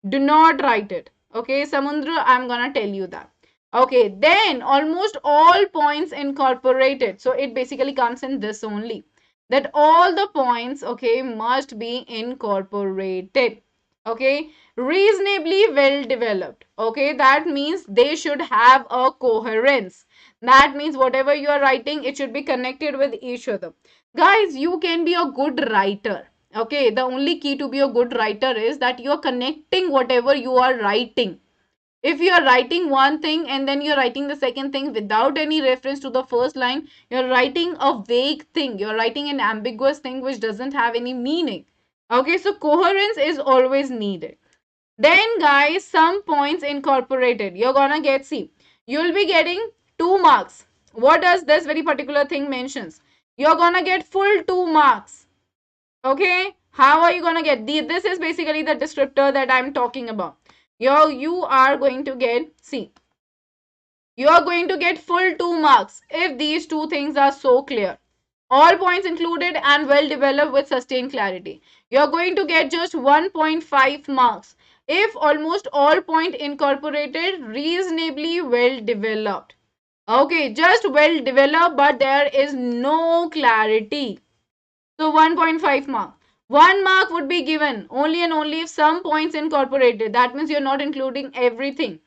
Speaker 1: Do not write it. Okay, Samundra, I'm gonna tell you that. Okay, then almost all points incorporated. So it basically comes in this only. That all the points, okay, must be incorporated. Okay, reasonably well developed. Okay, that means they should have a coherence. That means whatever you are writing, it should be connected with each other. Guys, you can be a good writer. Okay, the only key to be a good writer is that you are connecting whatever you are writing. If you are writing one thing and then you're writing the second thing without any reference to the first line, you're writing a vague thing. You're writing an ambiguous thing which doesn't have any meaning. Okay, so coherence is always needed. Then guys, some points incorporated. You're gonna get, see, you'll be getting 2 marks. What does this very particular thing mentions? You're gonna get full 2 marks. Okay, how are you gonna get this is basically the descriptor that I'm talking about. You are going to get, see, you are going to get full 2 marks if these two things are so clear. All points included and well developed with sustained clarity. You are going to get just 1.5 marks if almost all point incorporated, reasonably well developed. Okay, just well developed, but there is no clarity. So 1.5 mark. 1 mark would be given only and only if some points incorporated. That means you're not including everything.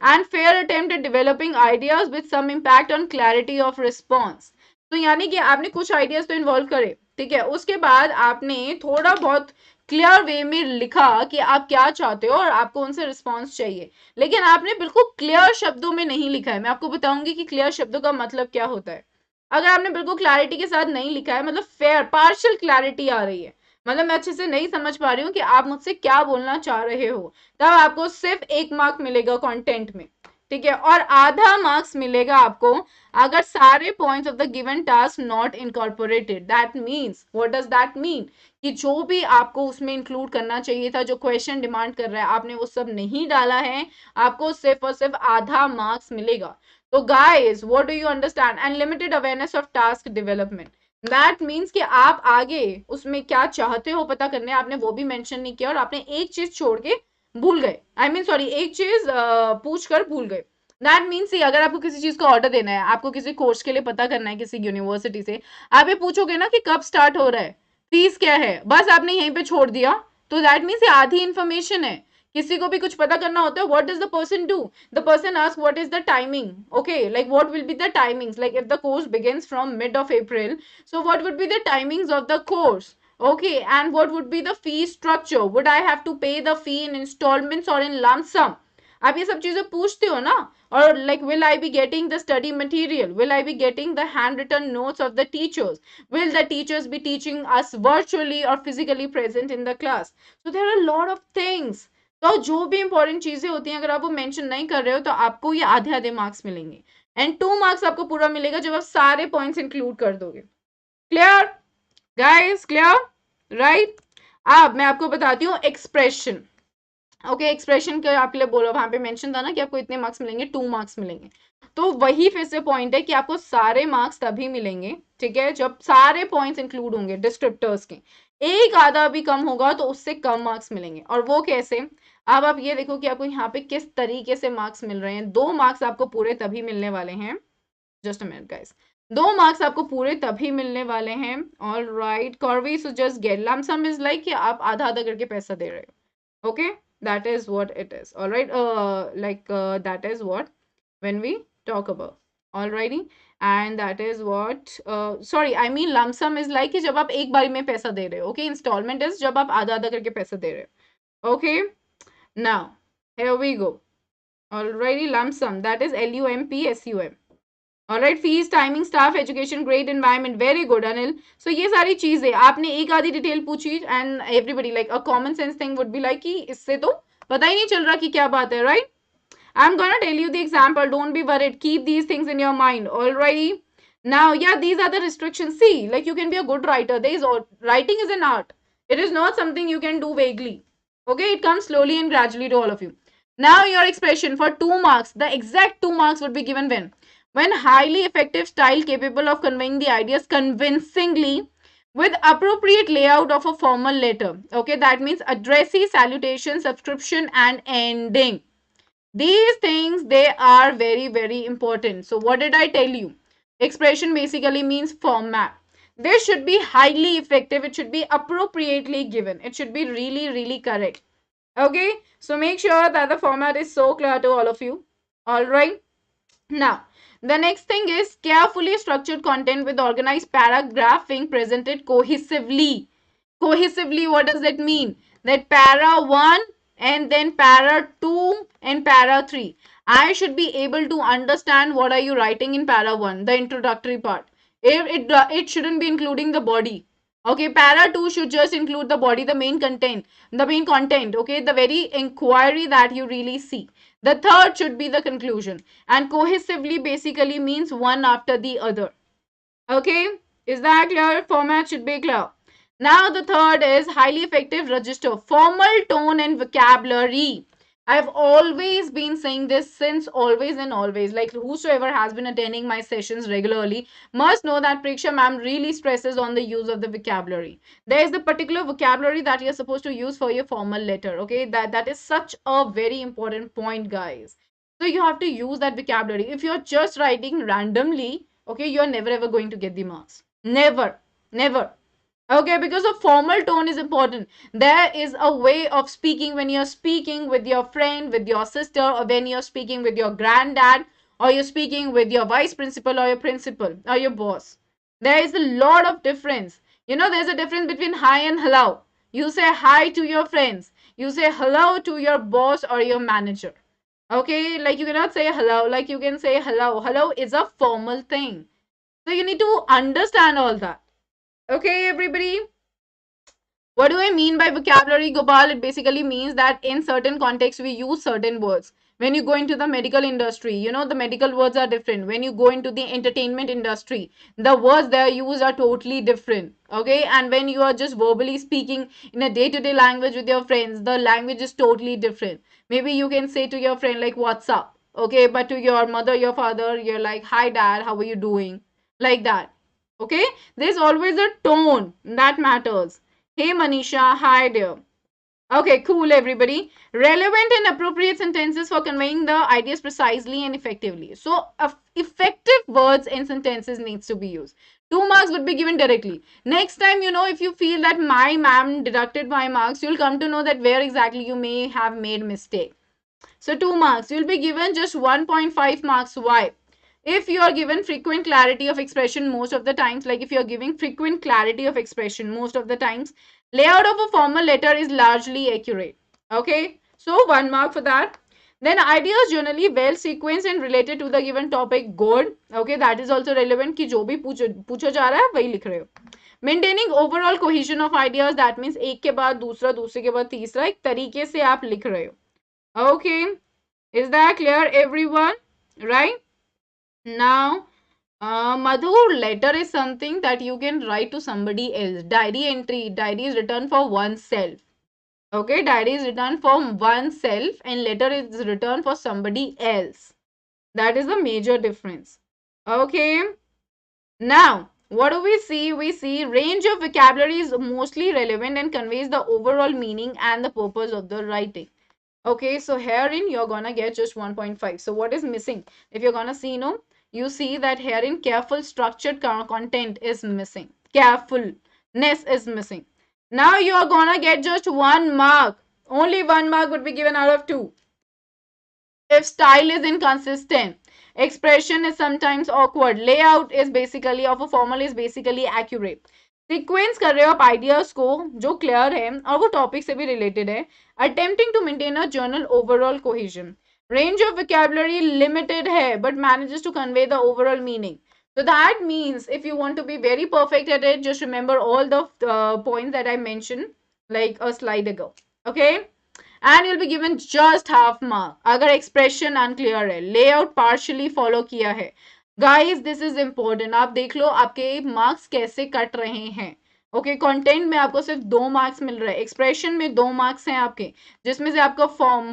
Speaker 1: And fair attempt at developing ideas with some impact on clarity of response. तो यानी कि आपने कुछ ideas तो involve करे, ठीक है, उसके बाद आपने थोड़ा बहुत क्लियर वे में लिखा कि आप क्या चाहते हो और आपको उनसे रिस्पॉन्स चाहिए, लेकिन आपने बिल्कुल क्लियर शब्दों में नहीं लिखा है. मैं आपको बताऊंगी कि क्लियर शब्दों का मतलब क्या होता है. अगर आपने बिल्कुल क्लैरिटी के साथ नहीं लिखा है, मतलब फेयर पार्शियल क्लैरिटी आ रही है, मतलब मैं अच्छे से नहीं समझ पा रही हूँ कि आप मुझसे क्या बोलना चाह रहे हो, तब आपको सिर्फ 1 मार्क मिलेगा कंटेंट में, ठीक है, और आधा मार्क्स मिलेगा आपको अगर सारे points of the given task not incorporated. That means, what does that mean, कि जो भी आपको उसमें इंक्लूड करना चाहिए था, जो क्वेश्चन डिमांड कर रहा है, आपने वो सब नहीं डाला है, आपको सिर्फ और सिर्फ आधा मार्क्स मिलेगा. तो guys, what do you understand? And limited awareness of task development. That means कि आप आगे उसमें क्या चाहते हो पता करने, आपने वो भी मेंशन नहीं किया और आपने एक चीज छोड़ के भूल गए. आई मीन सॉरी, एक चीज पूछ कर भूल गए. दैट मीन्स अगर आपको किसी चीज का ऑर्डर देना है, आपको किसी कोर्स के लिए पता करना है किसी यूनिवर्सिटी से, आप ये पूछोगे ना कि कब स्टार्ट हो रहा है, फीस क्या है, बस आपने यहीं पे छोड़ दिया, तो दैट मीन्स ये आधी इंफॉर्मेशन है. किसी को भी कुछ पता करना होता है, what does the person do? The person asks what is the timing, okay, like what will be the timings, like if the course begins from mid of April, so what would be the timings of the course, okay, and what would be the fee structure, would I have to pay the fee in installments or in lump sum? आप ये सब चीजें पूछते हो ना. और like will I be getting the study material, will I be getting the handwritten notes of the teachers, will the teachers be teaching us virtually or physically present in the class? So there are a lot of things. तो जो भी important चीजें होती हैं अगर आप वो mention नहीं कर रहे हो तो आपको ये आधे आधे मार्क्स मिलेंगे. एंड 2 मार्क्स आपको पूरा मिलेगा जब आप सारे पॉइंट्स इंक्लूड कर दोगे. Clear guys? Clear, right? अब मैं आपको बताती हूँ एक्सप्रेशन. ओके, एक्सप्रेशन के आपके लिए बोलो, वहां पे मेंशन था ना कि आपको इतने मार्क्स मिलेंगे, 2 मार्क्स मिलेंगे। तो वही फिर से पॉइंट है कि आपको सारे मार्क्स तभी मिलेंगे, ठीक है, जब सारे पॉइंट्स इंक्लूड होंगे डिस्क्रिप्टर्स के। एक आधा भी कम होगा तो उससे कम मार्क्स मिलेंगे। और वो कैसे? अब आप ये देखो कि आपको यहाँ पे किस तरीके से मार्क्स मिल रहे हैं। 2 मार्क्स आपको पूरे तभी मिलने वाले हैं, just a minute guys, 2 marks आपको पूरे तभी मिलने वाले हैं। All right, curvy so just get lump sum is like कि आप आधा आधा करके पैसा दे रहे हो। Okay, that is what it is. All right, that is what when we talk about. Alrighty, and that is what sorry, I mean lump sum is like कि जब आप एक बारी में पैसा दे रहे हो। Okay, installment is जब आप आधा आधा करके पैसा दे रहे हो। Okay, now here we go. Alrighty, lump sum, that is LUMP SUM. Alright, fees, timing, staff, education, great environment, very good Anil. So ये सारी चीजें आपने एक आधी डिटेल पूछी and everybody like a common sense thing would be like कि इससे तो पता ही नहीं चल रहा कि क्या बात है, right? I am gonna tell you the example, don't be worried, keep these things in your mind. Alrighty, now yeah, these are the restrictions. See, like you can be a good writer. There is writing is an art. It is not something you can do vaguely. Okay, it comes slowly and gradually to all of you. Now your expression for 2 marks, the exact 2 marks would be given when highly effective style capable of conveying the ideas convincingly with appropriate layout of a formal letter. Okay, that means addressee, salutation, subscription, and ending. These things, they are very, very important. So what did I tell you? Expression basically means format. This should be highly effective. It should be appropriately given. It should be really, really correct. Okay, so make sure that the format is so clear to all of you. All right. Now, the next thing is carefully structured content with organized paragraph being presented cohesively. Cohesively, what does that mean? That para 1 and then para 2 and para 3. I should be able to understand what are you writing in para 1, the introductory part. It shouldn't be including the body. Okay, para 2 should just include the body, the main content, okay, the very inquiry that you really see. The third should be the conclusion. And cohesively basically means one after the other. Okay, is that clear? Format should be clear. Now the third is highly effective register, formal tone and vocabulary. I've always been saying this since always and always. Like whosoever has been attending my sessions regularly must know that Preksha Ma'am really stresses on the use of the vocabulary. There is the particular vocabulary that you're supposed to use for your formal letter. Okay, that is such a very important point, guys. So you have to use that vocabulary. If you're just writing randomly, okay, you're never ever going to get the marks. Never, never. Okay, because a formal tone is important. There is a way of speaking when you're speaking with your friend, with your sister, or when you're speaking with your granddad, or you're speaking with your vice principal or your principal or your boss. There is a lot of difference. You know, there's a difference between hi and hello. You say hi to your friends. You say hello to your boss or your manager. Okay, like you cannot say hello, like you can say hello. Hello is a formal thing. So you need to understand all that. Okay, everybody. What do I mean by vocabulary, Gopal? It basically means that in certain contexts we use certain words. When you go into the medical industry, you know, the medical words are different. When you go into the entertainment industry, the words they are used are totally different. Okay, and when you are just verbally speaking in a day-to-day language with your friends, the language is totally different. Maybe you can say to your friend like, "What's up?" Okay, but to your mother, your father, you're like, "Hi, dad, how are you doing?" Like that. Okay, there's always a tone that matters. Hey Manisha, hi dear. Okay, cool everybody. Relevant and appropriate sentences for conveying the ideas precisely and effectively. So, effective words and sentences needs to be used. 2 marks would be given directly. Next time, you know, if you feel that my ma'am deducted my marks, you'll come to know that where exactly you may have made mistake. So 2 marks, you'll be given just 1.5 marks. Why? If you are given frequent clarity of expression most of the times, like if you are giving frequent clarity of expression most of the times, layout of a formal letter is largely accurate. Okay, so 1 mark for that. Then ideas generally well sequenced and related to the given topic. Good. Okay, that is also relevant कि जो भी पूछा जा रहा है वही लिख रहे हो. Maintaining overall cohesion of ideas, that means एक के बाद दूसरा, दूसरे के बाद तीसरा, एक तरीके से आप लिख रहे हो. Okay, is that clear everyone? Right? Now, Madhu, letter is something that you can write to somebody else. Diary entry. Diary is written for oneself. Okay, diary is written for oneself and letter is written for somebody else. That is the major difference. Okay. Now, what do we see? We see range of vocabulary is mostly relevant and conveys the overall meaning and the purpose of the writing. Okay, so herein you're gonna get just 1.5. So what is missing? If you're gonna see, no, you see that herein careful structured content is missing. Carefulness is missing. Now you're gonna get just 1 mark. Only 1 mark would be given out of 2. If style is inconsistent, expression is sometimes awkward, layout is basically of a formal is basically accurate, sequence कर रहे हो आप ideas को जो clear है और वो topic से भी रिलेटेड है, attempting to maintain a general overall cohesion, range of vocabulary limited है but manages to convey the overall meaning. So that means if you want to be very perfect at it, just remember all the points that I mentioned like a slide ago. Okay, and you'll be given just half mark अगर expression unclear है, layout partially follow किया है. Guys, this is important. आप देख लो आपके marks कैसे cut रहे हैं. ओके, कंटेंट में आपको सिर्फ 2 मार्क्स मिल रहे हैं, एक्सप्रेशन में 2 मार्क्स हैं आपके, जिसमें से आपका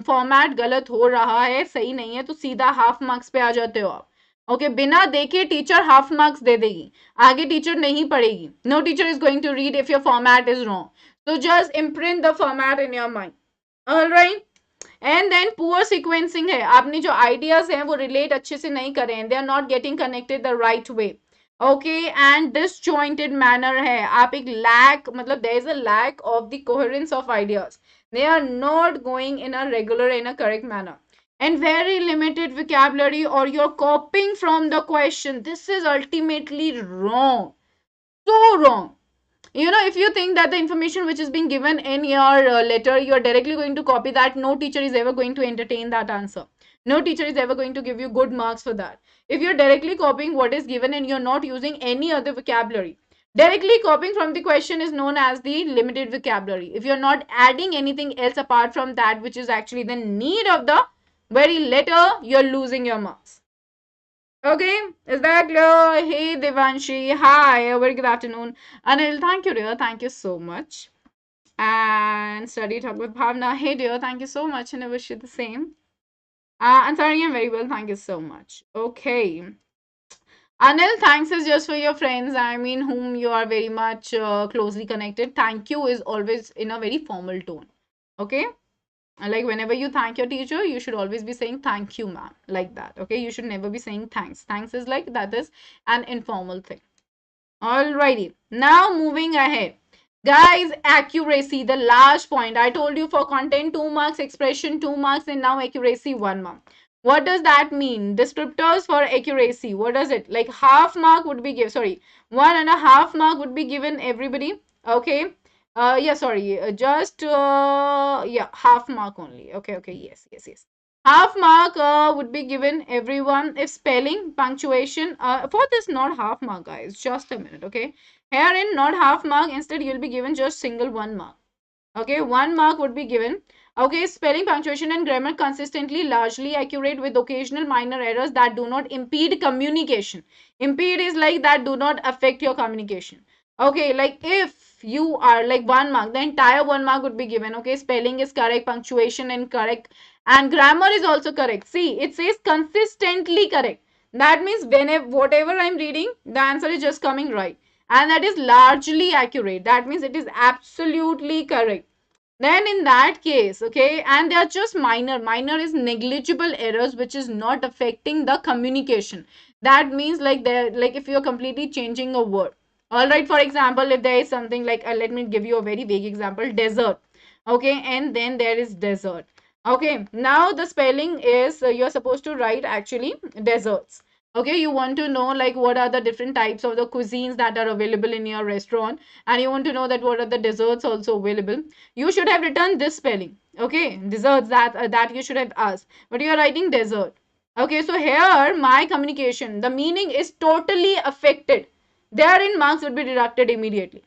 Speaker 1: फॉर्मेट गलत हो रहा है, सही नहीं है, तो सीधा हाफ मार्क्स पे आ जाते हो आप. ओके, बिना देखे टीचर हाफ मार्क्स दे देगी, आगे टीचर नहीं पढ़ेगी. No teacher is going to read if your format is wrong. So just imprint the format in your mind. All right. And then poor sequencing है, आपने जो आइडियाज हैं वो रिलेट अच्छे से नहीं करे हैं, they are not getting connected the right way. Okay, and disjointed manner है, आप एक लैक मतलब there is a lack of the coherence of ideas, they are not going in a regular in a correct manner, and very limited vocabulary or you're copying from the question. This is ultimately wrong, so wrong. You know, if you think that the information which is being given in your letter, you are directly going to copy that, no teacher is ever going to entertain that answer. No teacher is ever going to give you good marks for that. If you're directly copying what is given and you're not using any other vocabulary, directly copying from the question is known as the limited vocabulary. If you're not adding anything else apart from that which is actually the need of the very letter, you're losing your marks. Okay, is that clear? Hey Devanshi, hi, a very good afternoon. Anil, thank you dear, thank you so much. And study talk with Bhavna, hey dear, thank you so much and I wish you the same. And sorry, I'm very well, thank you so much. Okay. Anil, thanks is just for your friends, I mean whom you are very much closely connected. Thank you is always in a very formal tone. Okay. Like whenever you thank your teacher, you should always be saying thank you ma'am, like that. Okay, you should never be saying thanks. Thanks is like that is an informal thing. Alrighty, now moving ahead, guys, accuracy, the last point. I told you for content 2 marks, expression 2 marks, and now accuracy 1 mark. What does that mean? Descriptors for accuracy, what does it like? Half mark would be given, sorry, 1.5 mark would be given everybody. Okay, yeah, sorry, just yeah, half mark only. Okay, yes. Half mark would be given everyone if spelling, punctuation. For this, not half mark, guys. Just a minute, okay? Here in not half mark, instead you'll be given just single 1 mark. Okay, 1 mark would be given. Okay, spelling, punctuation, and grammar consistently, largely accurate with occasional minor errors that do not impede communication. Impede is like that do not affect your communication. Okay, like if you are like 1 mark, the entire 1 mark would be given. Okay, spelling is correct, punctuation and correct, and grammar is also correct. See, it says consistently correct. That means whenever whatever I'm reading, the answer is just coming right. And that is largely accurate. That means it is absolutely correct. Then in that case, okay, and they are just minor is negligible errors which is not affecting the communication. That means like they're like if you're completely changing a word. All right, for example, if there is something like let me give you a very vague example, desert. Okay, and then there is desert. Okay, now the spelling is you're supposed to write actually deserts. Okay, you want to know like what are the different types of the cuisines that are available in your restaurant, and you want to know that what are the desserts also available. You should have written this spelling. Okay, desserts, that you should have asked, but you are writing desert. Okay, so here my communication, the meaning is totally affected. Therein marks would be deducted immediately.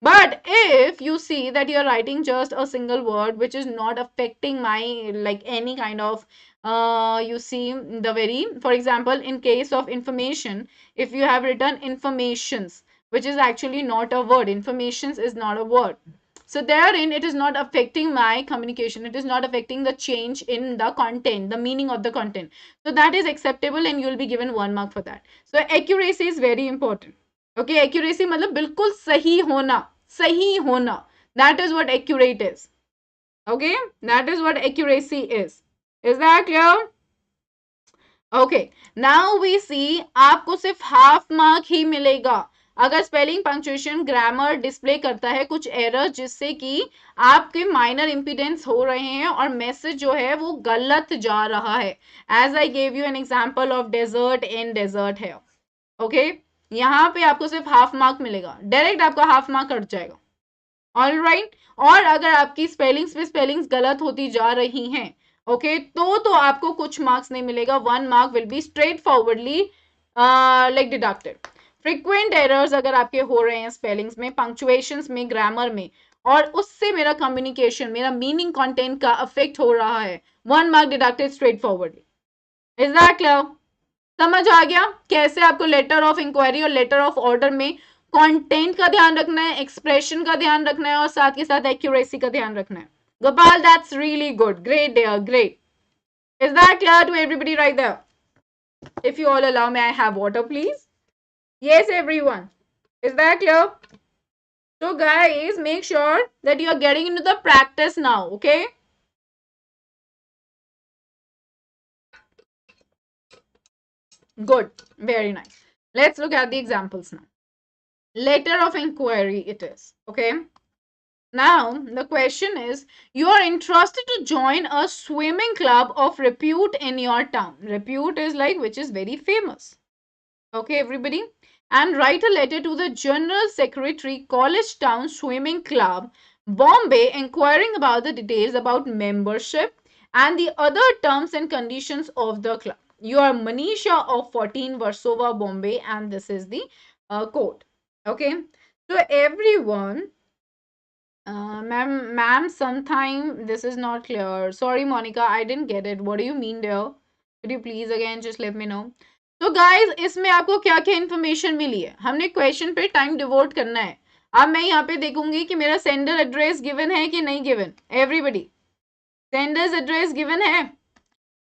Speaker 1: But if you see that you're writing just a single word which is not affecting my like any kind of you see the very, for example, in case of information, if you have written informations, which is actually not a word, informations is not a word. So therein it is not affecting my communication, it is not affecting the change in the content, the meaning of the content. So that is acceptable and you will be given 1 mark for that. So accuracy is very important. Okay, accuracy मतलब बिल्कुल सही होना, सही होना. That is what accurate is. Okay, that is what accuracy is. Is that clear? Okay, now we see आपको सिर्फ half mark ही मिलेगा अगर स्पेलिंग, पंक्चुएशन, ग्रामर डिस्प्ले करता है कुछ एरर जिससे कि आपके माइनर इंपिडेंस हो रहे हैं और मैसेज जो है वो गलत जा रहा है. As I gave you an example of desert in desert है. ओके, यहाँ पे आपको सिर्फ हाफ मार्क मिलेगा, डायरेक्ट आपका हाफ मार्क कट जाएगा. All right. और अगर आपकी स्पेलिंग्स पे स्पेलिंग्स गलत होती जा रही हैं, ओके, तो आपको कुछ मार्क्स नहीं मिलेगा. 1 mark will be straight forwardly like deducted. Frequent errors अगर आपके हो रहे हैं स्पेलिंग्स में, पंक्चुएशंस में, ग्रामर में, और उससे मेरा कम्युनिकेशन, मेरा मीनिंग कंटेंट का अफेक्ट हो रहा है, 1 mark deducted straight forwardly. Is that clear? समझ आ गया कैसे आपको लेटर ऑफ इंक्वायरी और लेटर ऑफ ऑर्डर में कंटेंट का ध्यान रखना है, एक्सप्रेशन का ध्यान रखना है और साथ के साथ एक्यूरेसी का ध्यान रखना है. Gopal, that's really good. Great, dear. Great. Is that clear to everybody right there? If you all allow me, I have water, please. Yes, everyone. Is that clear? So, guys, make sure that you are getting into the practice now, okay? Good. Very nice. Let's look at the examples now. Letter of inquiry it is, okay? Now, the question is, you are interested to join a swimming club of repute in your town. Repute is like which is very famous. Okay, everybody? And write a letter to the General Secretary, College Town Swimming Club, Bombay, inquiring about the details about membership and the other terms and conditions of the club. You are Manisha of 14 Warsaw, Bombay, and this is the code. Okay, so everyone, ma'am, sometime this is not clear. Sorry, Monica, I didn't get it. What do you mean, dear? Could you please again just let me know? तो guys इसमें आपको क्या क्या information मिली है, हमने question पे time devote करना है. अब मैं यहाँ पे देखूंगी कि मेरा सेंडर एड्रेस गिवन है कि नहीं given. Everybody, senders address given है,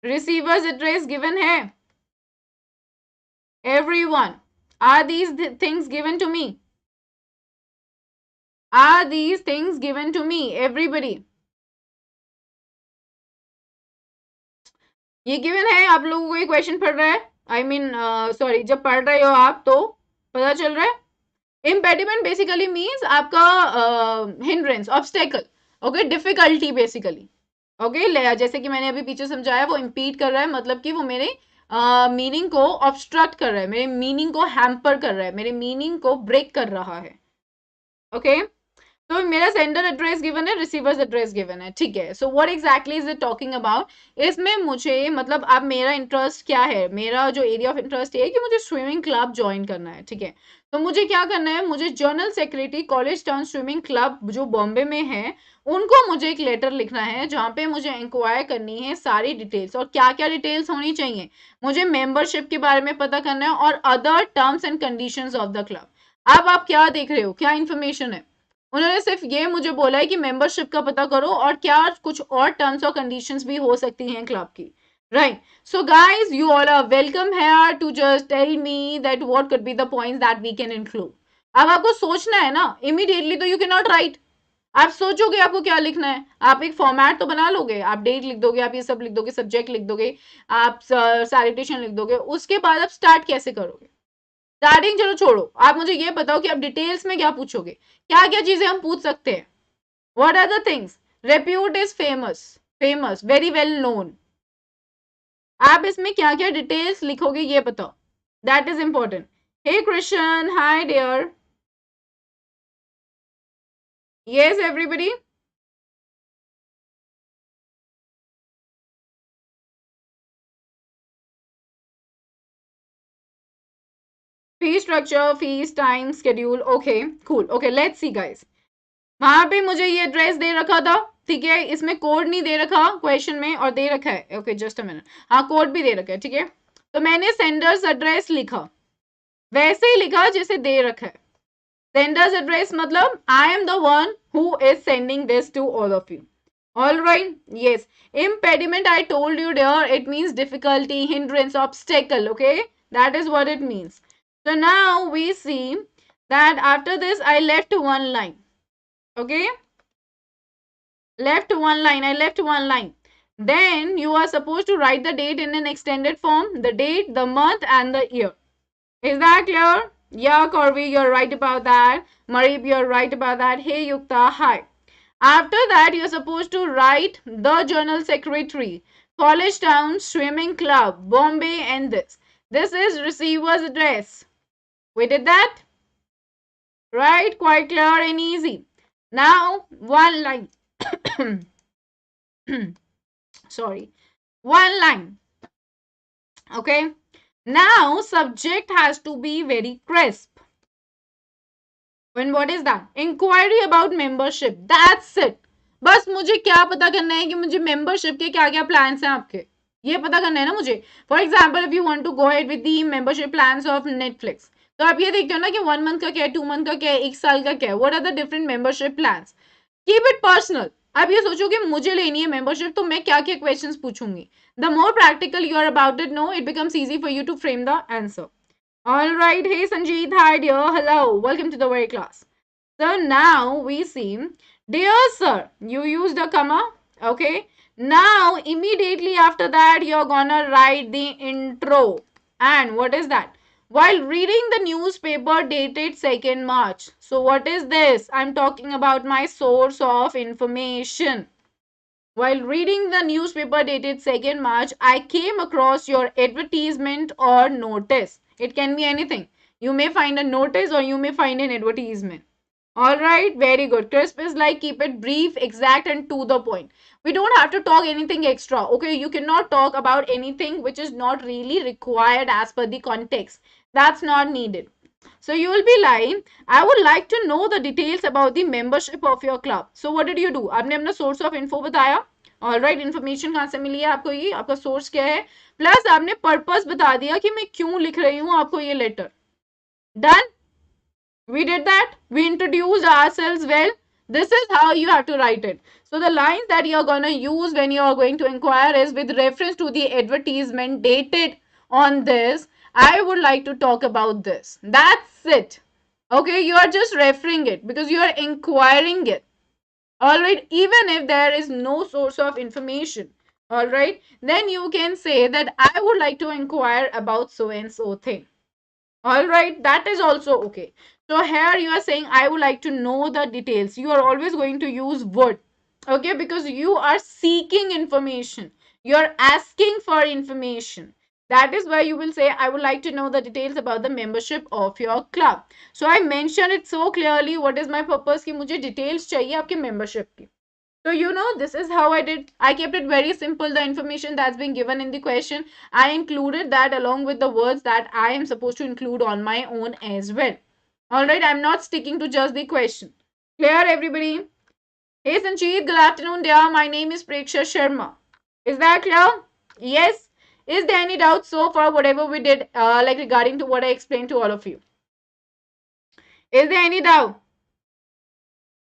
Speaker 1: रिसीवर्स एड्रेस गिवन है. Everyone, are these things given to me? Are these things given to me? Everybody, ये गिवन है. आप लोगों को ये क्वेश्चन पढ़ रहा है, आई मीन सॉरी, जब पढ़ रहे हो आप तो पता चल रहा है. इम्पेडिमेंट बेसिकली मीन्स आपका hindrance, obstacle, okay, difficulty basically. Okay, जैसे कि मैंने अभी पीछे समझाया, वो इम्पीड कर रहा है, मतलब कि वो मेरे मीनिंग को ऑब्स्ट्रक्ट कर रहा है, मेरे मीनिंग को हैम्पर कर रहा है, मेरे मीनिंग को ब्रेक कर रहा है. ओके, तो मेरा सेंडर एड्रेस गिवन है, रिसीवर्स एड्रेस गिवन है, ठीक है. So what exactly is it talking about? इसमें मुझे मतलब अब मेरा इंटरेस्ट क्या है, मेरा जो एरिया ऑफ इंटरेस्ट है कि मुझे स्विमिंग क्लब ज्वाइन करना है, ठीक है. तो मुझे क्या करना है, मुझे general secretary college town swimming club जो बॉम्बे में है, उनको मुझे एक लेटर लिखना है जहाँ पे मुझे इंक्वायर करनी है सारी डिटेल्स. और क्या क्या डिटेल्स होनी चाहिए, मुझे मेंबरशिप के बारे में पता करना है और other terms and conditions of the club. अब आप क्या देख रहे हो, क्या इन्फॉर्मेशन है? उन्होंने सिर्फ ये मुझे बोला है कि मेंबरशिप का पता करो और क्या कुछ और टर्म्स और कंडीशंस भी हो सकती हैं क्लब की, right. So guys, you all are welcome here to just tell me that what could be the points that we can include. अब आपको सोचना है ना, इमीडिएटली तो यू कैन नॉट राइट. आप सोचोगे आपको क्या लिखना है, आप एक फॉर्मेट तो बना लोगे, आप डेट लिख दोगे, आप ये सब लिख दोगे, सब्जेक्ट लिख दोगे, आप सैल्यूटेशन लिख दोगे, उसके बाद आप स्टार्ट कैसे करोगे? स्टार्टिंग चलो छोड़ो, आप मुझे ये बताओ कि आप डिटेल्स में क्या पूछोगे, क्या क्या चीजें हम पूछ सकते हैं. What are the things? Repute is famous, famous, very well known. आप इसमें क्या क्या डिटेल्स लिखोगे ये बताओ, that is important. Hey Krishna, hi dear. Yes everybody, fees structure, fees, time, schedule. Okay, cool. Okay, let's see guys. वहां पे मुझे ये एड्रेस दे रखा था, ठीक है, इसमें कोड नहीं दे रखा क्वेश्चन में, और दे रखा है, ओके जस्ट अ मिनट, हाँ कोड भी दे रखा है, ठीक है. तो मैंने सेंडर्स एड्रेस लिखा, वैसे ही लिखा जैसे दे रखा है. सेंडर्स एड्रेस मतलब I am the one who is sending this to all of you. All right. Yes. Impediment, I told you there, it means difficulty, hindrance, obstacle. Okay. That is what it means. So now we see that after this, I left one line. Okay. Left one line. I left one line. Then you are supposed to write the date in an extended form. The date, the month and the year. Is that clear? Yeah, Corby, you're right about that. Marib, you're right about that. Hey, Yukta, hi. After that, you're supposed to write the journal secretary, college town, swimming club, Bombay, and this. This is receiver's address. We did that? Right? Quite clear and easy. Now, one line. Sorry. One line. Okay. Now, subject has to be very crisp. When what is that? Inquiry about membership. That's it. बस मुझे क्या पता करना है कि मुझे membership के क्या क्या plans हैं आपके, ये पता करना है ना मुझे. For example, if you want to go ahead with the membership plans of Netflix, तो आप ये देखते हो ना कि 1 month का क्या है, 2 month का क्या है, 1 साल का क्या है. What are the different membership plans? Keep it personal. आप ये सोचो कि मुझे लेनी है membership, तो मैं क्या क्या questions पूछूंगी. The more practical you are about it, no, it becomes easy for you to frame the answer. All right. Hey, Sanjeet. Hi, dear. Hello. Welcome to the very class. So now we see, dear sir, you used a comma. Okay. Now, immediately after that, you're gonna write the intro. And what is that? While reading the newspaper dated 2nd March. So what is this? I'm talking about my source of information. While reading the newspaper dated 2nd March, I came across your advertisement or notice. It can be anything. You may find a notice or you may find an advertisement. Alright, very good. Crisp is like keep it brief, exact and to the point. We don't have to talk anything extra. Okay, you cannot talk about anything which is not really required as per the context. That's not needed. So you will be like, I would like to know the details about the membership of your club. So what did you do? आपने अपना source of info बताया. Alright, information कहाँ से मिली है आपको, ये आपका source क्या है, plus आपने purpose बता दिया कि मैं क्यों लिख रही हूँ आपको ये letter. Done? We did that. We introduced ourselves well. This is how you have to write it. So the lines that you're going to use when you are going to inquire is with reference to the advertisement dated on this. I would like to talk about this. That's it. Okay, you are just referring it because you are inquiring it. Alright, even if there is no source of information. Alright, then you can say that I would like to inquire about so and so thing. Alright, that is also okay. So here you are saying I would like to know the details. You are always going to use would. Okay, because you are seeking information. You are asking for information. That is why you will say I would like to know the details about the membership of your club. So I mentioned it so clearly. What is my purpose? कि मुझे details चाहिए आपके membership की. So, you know, this is how I did. I kept it very simple. The information that's been given in the question, I included that along with the words that I am supposed to include on my own as well. Alright, I'm not sticking to just the question. Clear, everybody? Hey, Sanjeev, good afternoon, dear. My name is Preksha Sharma. Is that clear? Yes. Is there any doubt so far, whatever we did, like regarding to what I explained to all of you? Is there any doubt?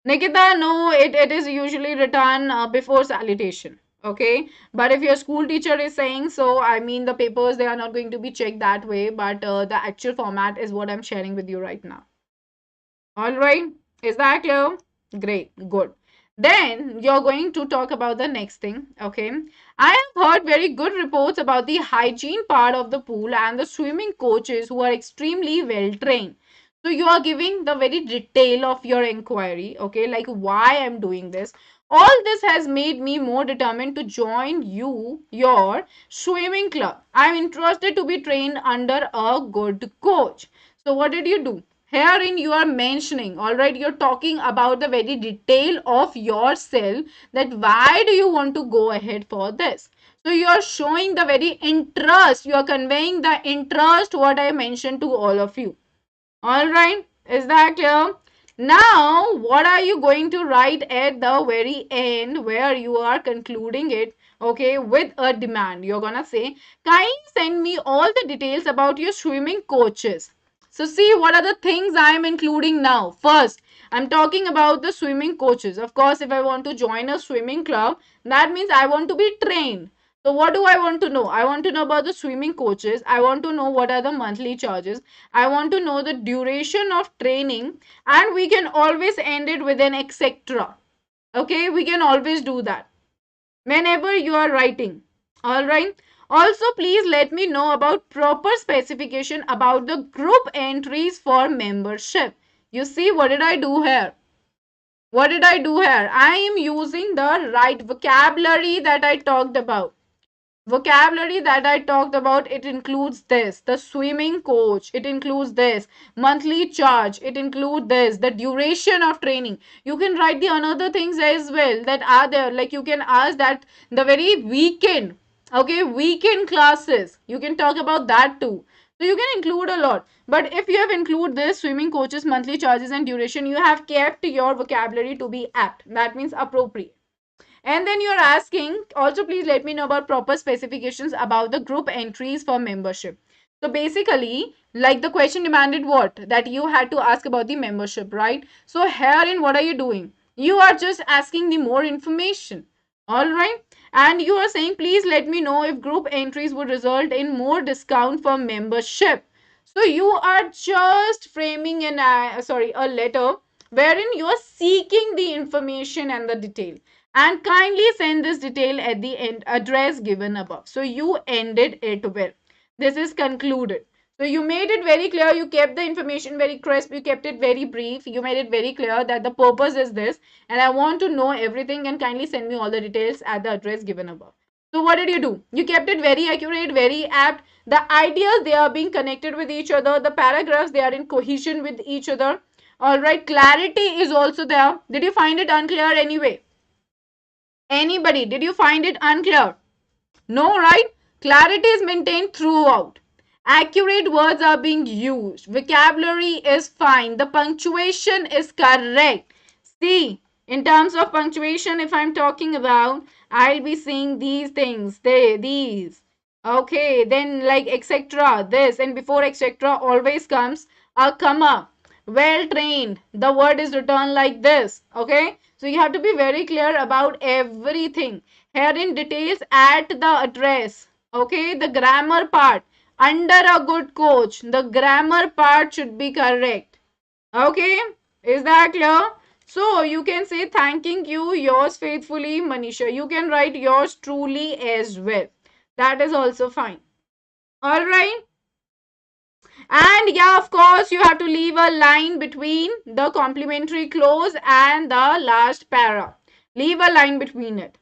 Speaker 1: Nikita, no, it is usually written before salutation. Okay. But if your school teacher is saying so, I mean, the papers, they are not going to be checked that way. But the actual format is what I'm sharing with you right now. All right. Is that clear? Great. Good. Then you're going to talk about the next thing. Okay. I have heard very good reports about the hygiene part of the pool and the swimming coaches who are extremely well trained. So you are giving the very detail of your inquiry, okay, like why I'm doing this. All this has made me more determined to join your swimming club. I'm interested to be trained under a good coach. So what did you do? Herein you are mentioning, all right, you're talking about the very detail of yourself, that why do you want to go ahead for this. So you are showing the very interest, you are conveying the interest what I mentioned to all of you. Alright, is that clear? Now, what are you going to write at the very end where you are concluding it, okay, with a demand? You're gonna say, kindly send me all the details about your swimming coaches. So see what are the things I am including now. First, I'm talking about the swimming coaches. Of course, if I want to join a swimming club, that means I want to be trained. So what do I want to know? I want to know about the swimming coaches. I want to know what are the monthly charges. I want to know the duration of training, and we can always end it with an etc. Okay, we can always do that whenever you are writing. All right. Also, please let me know about proper specification about the group entries for membership. You see, what did I do here? What did I do here? I am using the right vocabulary that I talked about. Vocabulary that I talked about, it includes this, the swimming coach, it includes this, monthly charge, it includes this, the duration of training. You can write the another things as well that are there, like you can ask that the very weekend, okay, weekend classes, you can talk about that too. So you can include a lot, but if you have include this swimming coaches, monthly charges and duration, you have kept your vocabulary to be apt, that means appropriate. And then you're asking, also please let me know about proper specifications about the group entries for membership. So basically, like the question demanded what? That you had to ask about the membership, right? So herein, what are you doing? You are just asking the more information. All right. And you are saying, please let me know if group entries would result in more discount for membership. So you are just framing a letter wherein you are seeking the information and the detail, and kindly send this detail at the end address given above. So you ended it well. This is concluded. So you made it very clear. You kept the information very crisp. You kept it very brief. You made it very clear that the purpose is this, and I want to know everything, and kindly send me all the details at the address given above. So what did you do? You kept it very accurate, very apt. The ideas, they are being connected with each other. The paragraphs, they are in cohesion with each other. All right. Clarity is also there. Did you find it unclear anyway? Anybody, did you find it unclear? No, right? Clarity is maintained throughout. Accurate words are being used. Vocabulary is fine. The punctuation is correct. See, in terms of punctuation, if I'm talking about, I'll be seeing these things. These. Okay, then like etc. This, and before etc. always comes a comma. Well trained. The word is written like this. Okay. So you have to be very clear about everything. Here in details at the address. Okay. The grammar part. Under a good coach, the grammar part should be correct. Okay. Is that clear? So you can say thanking you, yours faithfully, Manisha. You can write yours truly as well. That is also fine. All right. And yeah, of course, you have to leave a line between the complimentary clause and the last para. Leave a line between it.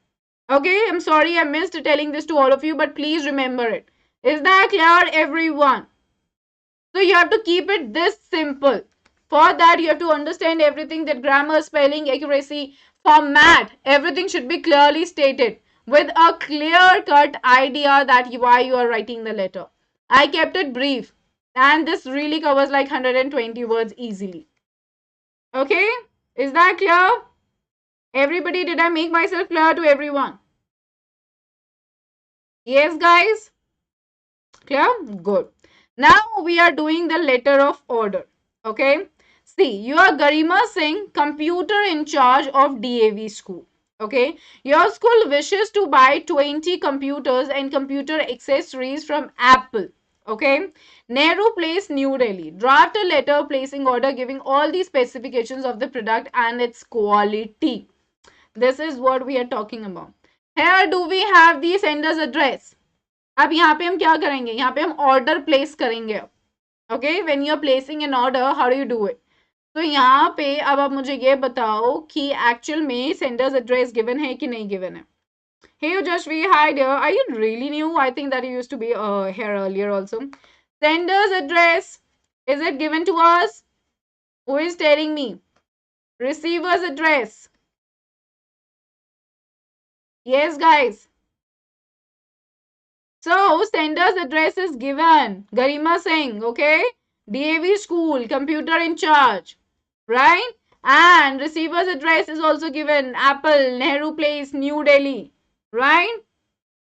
Speaker 1: Okay, I'm sorry I missed telling this to all of you, but please remember it. Is that clear, everyone? So you have to keep it this simple. For that, you have to understand everything, that grammar, spelling, accuracy, format, everything should be clearly stated with a clear-cut idea that why you are writing the letter. I kept it brief, and this really covers like 120 words easily. Okay, is that clear? Everybody, did I make myself clear to everyone? Yes, guys? Clear? Good. Now we are doing the letter of order. Okay. See, you are Garima Singh, computer in charge of DAV school. Okay. Your school wishes to buy 20 computers and computer accessories from Apple. Okay. Nehru Place, New Delhi. Draft a letter placing order giving all the specifications of the product and its quality. This is what we are talking about. Here do we have the sender's address. अब यहाँ पे हम क्या करेंगे, यहाँ पे हम order place करेंगे. Okay, when you are placing an order, how do you do it? तो यहाँ पे अब आप मुझे ये बताओ कि एक्चुअल में सेंडर्स एड्रेस गिवन है कि नहीं गिवन है. Hey Joshvi, hi dear. Are you really new? I think that you used to be here earlier also. Sender's address, is it given to us? Who is telling me? Receiver's address. Yes, guys. So, sender's address is given. Garima Singh, okay? DAV school, computer in charge, right? And receiver's address is also given. Apple, Nehru Place, New Delhi, right?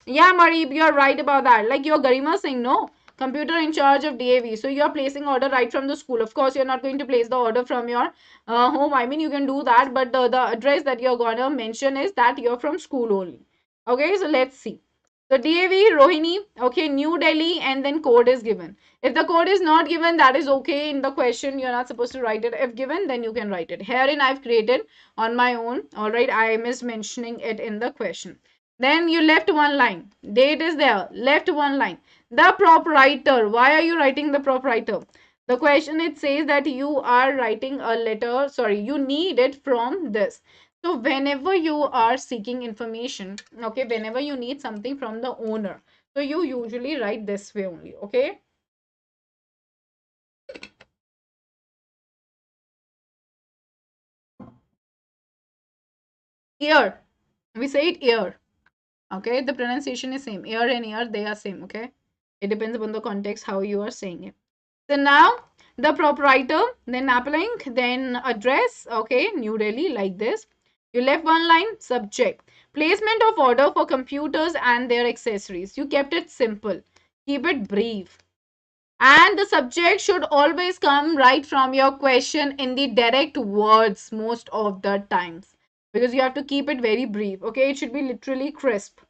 Speaker 1: Yeah, Marib, you're right about that. Like you're Garima Singh, no? computer in charge of DAV. So you're placing order right from the school. Of course, you're not going to place the order from your home. I mean, you can do that, but the address that you're gonna mention is that you're from school only. Okay, so let's see. So DAV, Rohini, okay, New Delhi, and then code is given. If the code is not given, that is okay. In the question, you're not supposed to write it. If given, then you can write it. Herein, I've created on my own. All right, I missed mentioning it in the question. Then you left one line. Date is there. Left one line. The proprietor. Why are you writing the proprietor? The question, it says that you are writing a letter. Sorry, you need it from this. So whenever you are seeking information, okay, whenever you need something from the owner, so you usually write this way only, okay? Ear. We say it ear. Okay, the pronunciation is same. Ear and ear, they are same, okay? It depends upon the context how you are saying it. So now the proprietor, then map link, then address, okay, New Delhi, like this. You left one line, subject. Placement of order for computers and their accessories. You kept it simple. Keep it brief. And the subject should always come right from your question in the direct words most of the times. Because you have to keep it very brief. Okay, it should be literally crisp.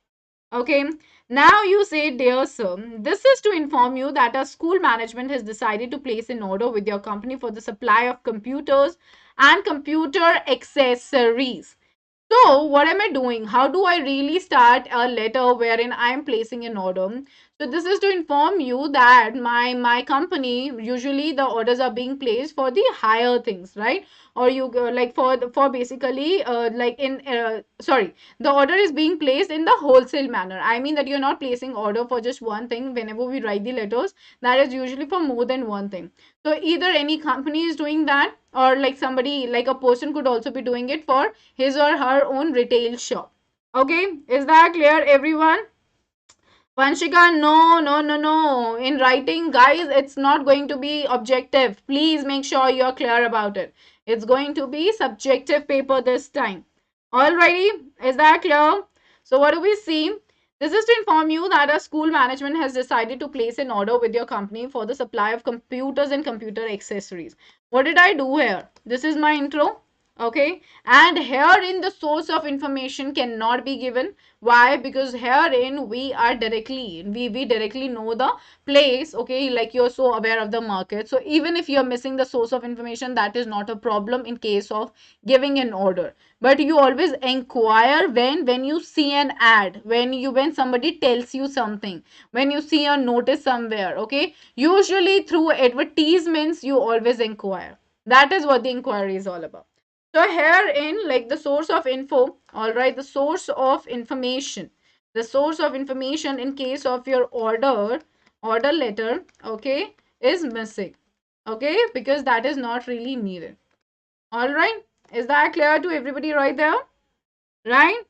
Speaker 1: Okay, now you say, dear sir, this is to inform you that our school management has decided to place an order with your company for the supply of computers and computer accessories. So, what am I doing? How do I really start a letter wherein I am placing an order? So, this is to inform you that my company, usually the orders are being placed for the higher things, right? Or you like for basically like in sorry, the order is being placed in the wholesale manner. I mean that you're not placing order for just one thing. Whenever we write the letters, that is usually for more than one thing. So either any company is doing that, or like somebody, like a person could also be doing it for his or her own retail shop. Okay, is that clear, everyone? Vanshika, no, no, no, no. In writing, guys, it's not going to be objective. Please make sure you're clear about it. It's going to be subjective paper this time. Alrighty, is that clear? So what do we see? This is to inform you that our school management has decided to place an order with your company for the supply of computers and computer accessories. What did I do here? This is my intro. Okay, and herein the source of information cannot be given. Why? Because herein we are directly, we directly know the place. Okay, like you're so aware of the market, so even if you're missing the source of information, that is not a problem in case of giving an order. But you always inquire when you see an ad, when somebody tells you something, when you see a notice somewhere. Okay, usually through advertisements you always inquire. That is what the inquiry is all about. So here in like the source of info, all right, the source of information, the source of information in case of your order letter, okay, is missing. Okay, because that is not really needed. All right, is that clear to everybody right there? Right?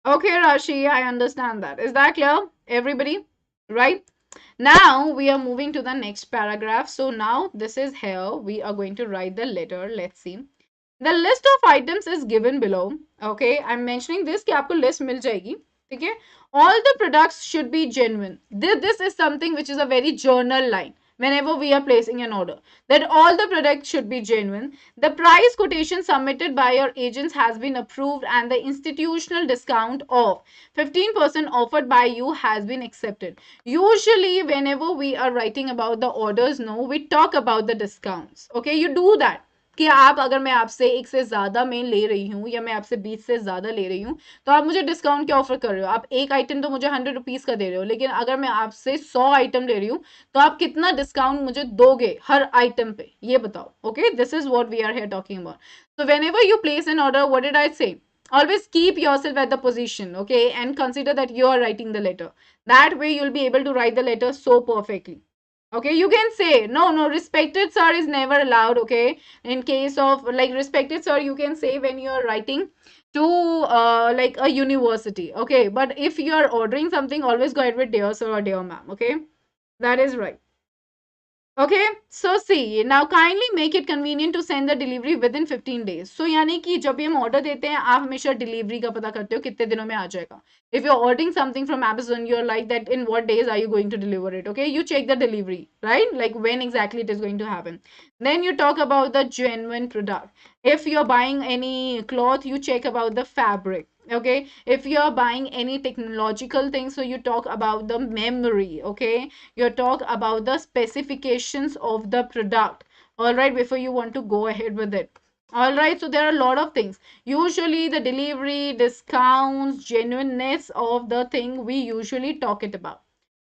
Speaker 1: Okay, Rashi, I understand that. Is that clear, everybody? Right? Now we are moving to the next paragraph. So now this is here. We are going to write the letter. Let's see. The list of items is given below. Okay, I'm mentioning this कि आपको list मिल जाएगी. Okay, all the products should be genuine. This is something which is a very journal line whenever we are placing an order, that all the products should be genuine. The price quotation submitted by your agents has been approved and the institutional discount of 15% offered by you has been accepted. Usually whenever we are writing about the orders, no, we talk about the discounts. Okay, you do that कि आप अगर मैं आपसे एक से ज़्यादा में ले रही हूँ या मैं आपसे 20 से ज़्यादा ले रही हूँ, तो आप मुझे डिस्काउंट क्या ऑफर कर रहे हो? आप एक आइटम तो मुझे 100 रुपीज़ का दे रहे हो, लेकिन अगर मैं आपसे 100 आइटम ले रही हूँ तो आप कितना डिस्काउंट मुझे दोगे हर आइटम पे, ये बताओ. Okay, this is what we are here talking about. So whenever you place an order, what did I say? Always keep yourself at the position, okay, and consider that you are writing the letter. That way you'll be able to write the letter so perfectly. Okay, you can say no, respected sir is never allowed. Okay, in case of like respected sir, you can say when you are writing to like a university. Okay, but if you are ordering something, always go ahead with dear sir or dear ma'am. Okay, that is right. Okay, so see, now kindly make it convenient to send the delivery within 15 days. So यानी कि जब भी हम order देते हैं आप हमेशा delivery का पता करते हो कितने दिनों में आ जाएगा. If you're ordering something from Amazon, you're like that in what days are you going to deliver it? Okay, you check the delivery, right? Like when exactly it is going to happen. Then you talk about the genuine product. If you're buying any cloth, you check about the fabric. Okay, if you're buying any technological thing, so you talk about the memory. Okay, you talk about the specifications of the product, all right, before you want to go ahead with it. All right, so there are a lot of things. Usually the delivery, discounts, genuineness of the thing we usually talk it about.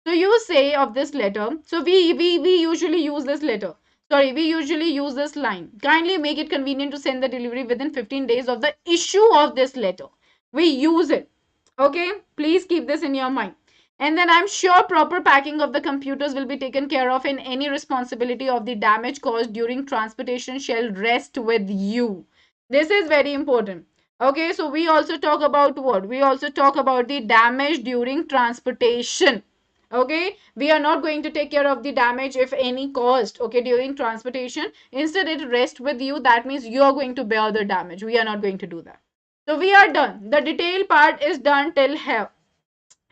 Speaker 1: So you say of this letter, so we usually use this letter, sorry, we usually use this line, kindly make it convenient to send the delivery within 15 days of the issue of this letter. We use it. Okay, please keep this in your mind. And then I'm sure proper packing of the computers will be taken care of, and any responsibility of the damage caused during transportation shall rest with you. This is very important. Okay, so we also talk about what? We also talk about the damage during transportation. Okay, we are not going to take care of the damage if any caused, okay, during transportation. Instead, it rests with you. That means you are going to bear the damage. We are not going to do that. So we are done. The detail part is done till here.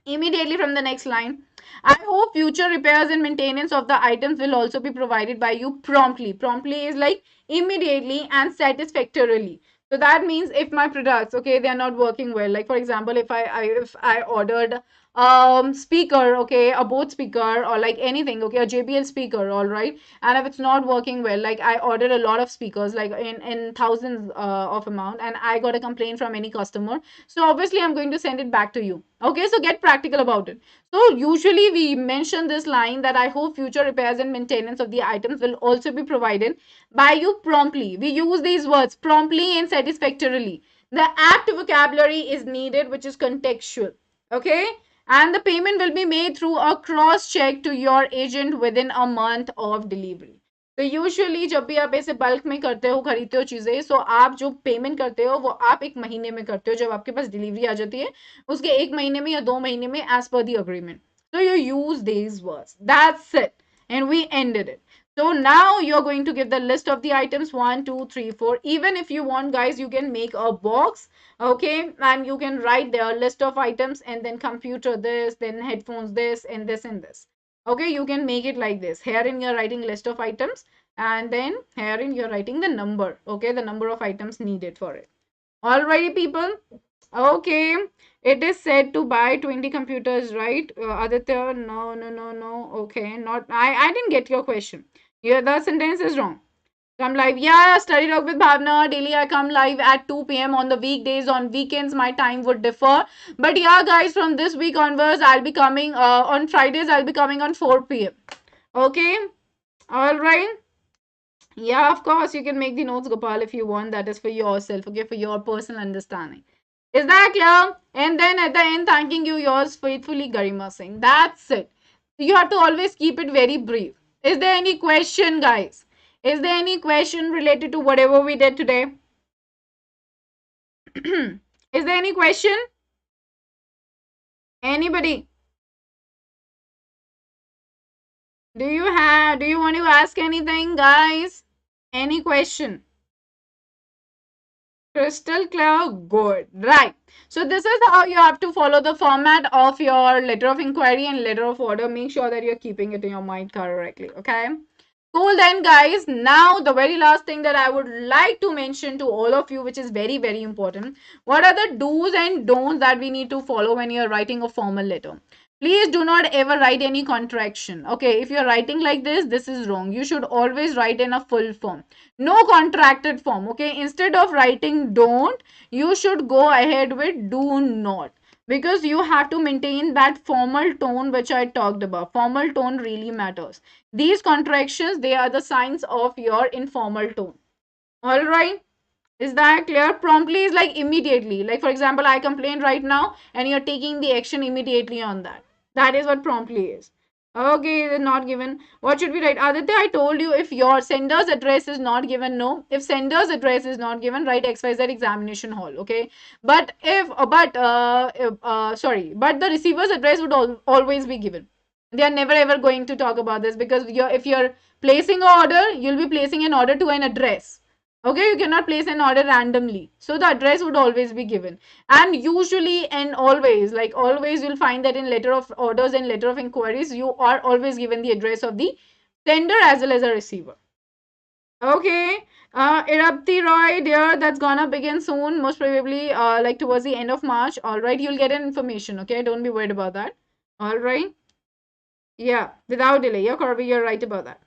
Speaker 1: Immediately from the next line, I hope future repairs and maintenance of the items will also be provided by you promptly. Promptly is like immediately and satisfactorily. So that means if my products, okay, they are not working well. Like for example, if I ordered speaker, okay, a boat speaker or like anything, okay, a JBL speaker, all right, and if it's not working well, like I ordered a lot of speakers, like in thousands of amount, and I got a complaint from any customer, so obviously I'm going to send it back to you. Okay, so get practical about it. So usually we mention this line that I hope future repairs and maintenance of the items will also be provided by you promptly. We use these words promptly and satisfactorily. The apt vocabulary is needed, which is contextual. Okay, and the payment will be made through a cross check to your agent within a month of delivery. तो usually जब भी आप ऐसे bulk में करते हो, खरीदते हो चीजें, सो आप जो पेमेंट करते हो वो आप एक महीने में करते हो. जब आपके पास डिलीवरी आ जाती है उसके एक महीने में या 2 महीने में, as per the agreement. So you use these words. That's it. And we ended it. So now you're going to give the list of the items 1, 2, 3, 4. Even if you want, guys, you can make a box. Okay. And you can write their list of items and then computer this, then headphones this, and this and this. Okay. You can make it like this. Herein you're writing list of items. And then herein you're writing the number. Okay. The number of items needed for it. Alrighty, people. Okay, it is said to buy 20 computers, right? Aditya, no, no, no, no. Okay, not. I didn't get your question. Yeah, the sentence is wrong. Come live. Yeah, study talk with Bhavna. Daily I come live at 2 p.m. on the weekdays. On weekends, my time would differ. But yeah, guys, from this week onwards, I'll be coming on Fridays. I'll be coming on 4 p.m. Okay, all right. Yeah, of course, you can make the notes, Gopal, if you want. That is for yourself, okay, for your personal understanding. Is that clear? And then at the end, thanking you, yours faithfully, Garima Singh. That's it. You have to always keep it very brief. Is there any question, guys? Is there any question related to whatever we did today? Is there any question? Anybody? Do you want to ask anything, guys? Any question? Crystal clear, good, right. So this is how you have to follow the format of your letter of inquiry and letter of order. Make sure that you're keeping it in your mind correctly, okay? Cool then, guys. Now the very last thing that I would like to mention to all of you, which is very, very important. What are the do's and don'ts that we need to follow when you're writing a formal letter? Please do not ever write any contraction. Okay, if you're writing like this is wrong. You should always write in a full form. No contracted form. Okay, instead of writing don't, you should go ahead with do not. Because you have to maintain that formal tone which I talked about. Formal tone really matters. These contractions, they are the signs of your informal tone. All right. Is that clear? Promptly is like immediately. Like for example, I complain right now and you're taking the action immediately on that. That is what promptly is. Okay, not given. What should we write? Aditya, I told you if your sender's address is not given, no. If sender's address is not given, write XYZ examination hall. Okay. But if, sorry, but the receiver's address would always be given. They are never ever going to talk about this, because if you're placing an order, you'll be placing an order to an address. Okay, you cannot place an order randomly. So the address would always be given. And usually and always, like always, you'll find that in letter of orders and letter of inquiries, you are always given the address of the sender as well as a receiver. Okay, Irapti Roy, dear, that's gonna begin soon, most probably like towards the end of March. All right, you'll get an information. Okay, don't be worried about that. All right. Yeah, without delay. Yeah, Corby, you're right about that.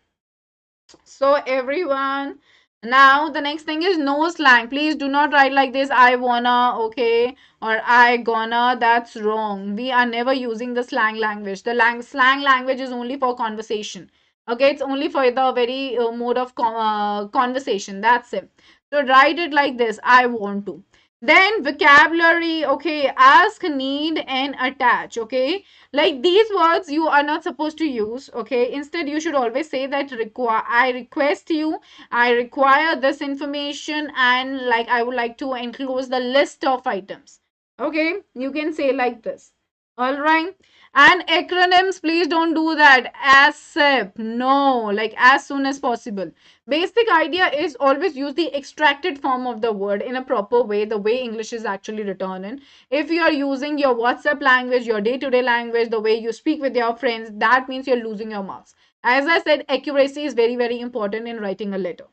Speaker 1: So everyone, now the next thing is no slang. Please do not write like this, I wanna, okay, or I gonna. That's wrong. We are never using the slang language. The slang language is only for conversation. Okay, it's only for the very mode of conversation. That's it. So write it like this, I want to. Then vocabulary, okay, ask, need, and attach, okay. Like these words you are not supposed to use, okay. Instead, you should always say that require, I request you, I require this information, and like I would like to enclose the list of items. Okay, you can say like this. All right. And acronyms, please don't do that. ASAP, no, like as soon as possible. Basic idea is always use the extracted form of the word in a proper way, the way English is actually written in. If you are using your WhatsApp language, your day-to-day language, the way you speak with your friends, that means you're losing your marks. As I said, accuracy is very, very important in writing a letter.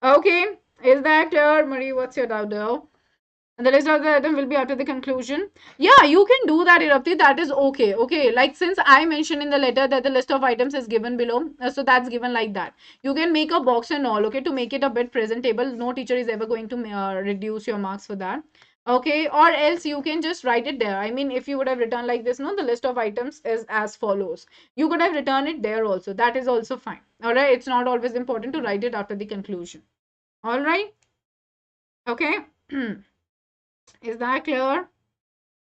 Speaker 1: Okay, is that clear? Marie, what's your doubt there? And the list of the item will be after the conclusion. Yeah, you can do that, Irapti. That is okay. Okay, like since I mentioned in the letter that the list of items is given below, so that's given like that. You can make a box and all, okay, to make it a bit presentable. No teacher is ever going to reduce your marks for that. Okay, or else you can just write it there. I mean, if you would have written like this, no, the list of items is as follows. You could have written it there also. That is also fine. All right, it's not always important to write it after the conclusion. All right, okay. Is that clear?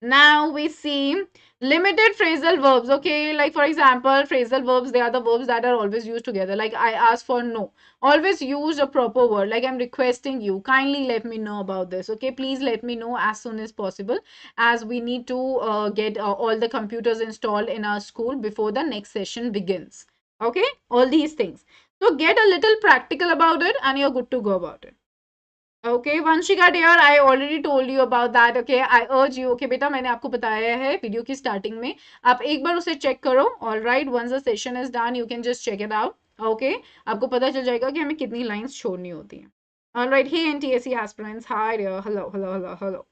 Speaker 1: Now we see limited phrasal verbs. Okay, like for example, phrasal verbs, they are the verbs that are always used together. Like I ask for no. Always use a proper word. Like I'm requesting you. Kindly let me know about this. Okay, please let me know as soon as possible, as we need to get all the computers installed in our school before the next session begins. Okay, all these things. So get a little practical about it and you're good to go about it. Okay, Vanshika dear, I already told you about that. Okay, I urge you. Okay, बेटा मैंने आपको बताया है video की starting में. आप एक बार उसे चेक करो. All right, once the session is done, you can just check it out. Okay, आपको पता चल जाएगा कि हमें कितनी लाइंस छोड़नी होती हैं. All right, hey NTSC aspirants, hi dear, hello, hello, hello, hello.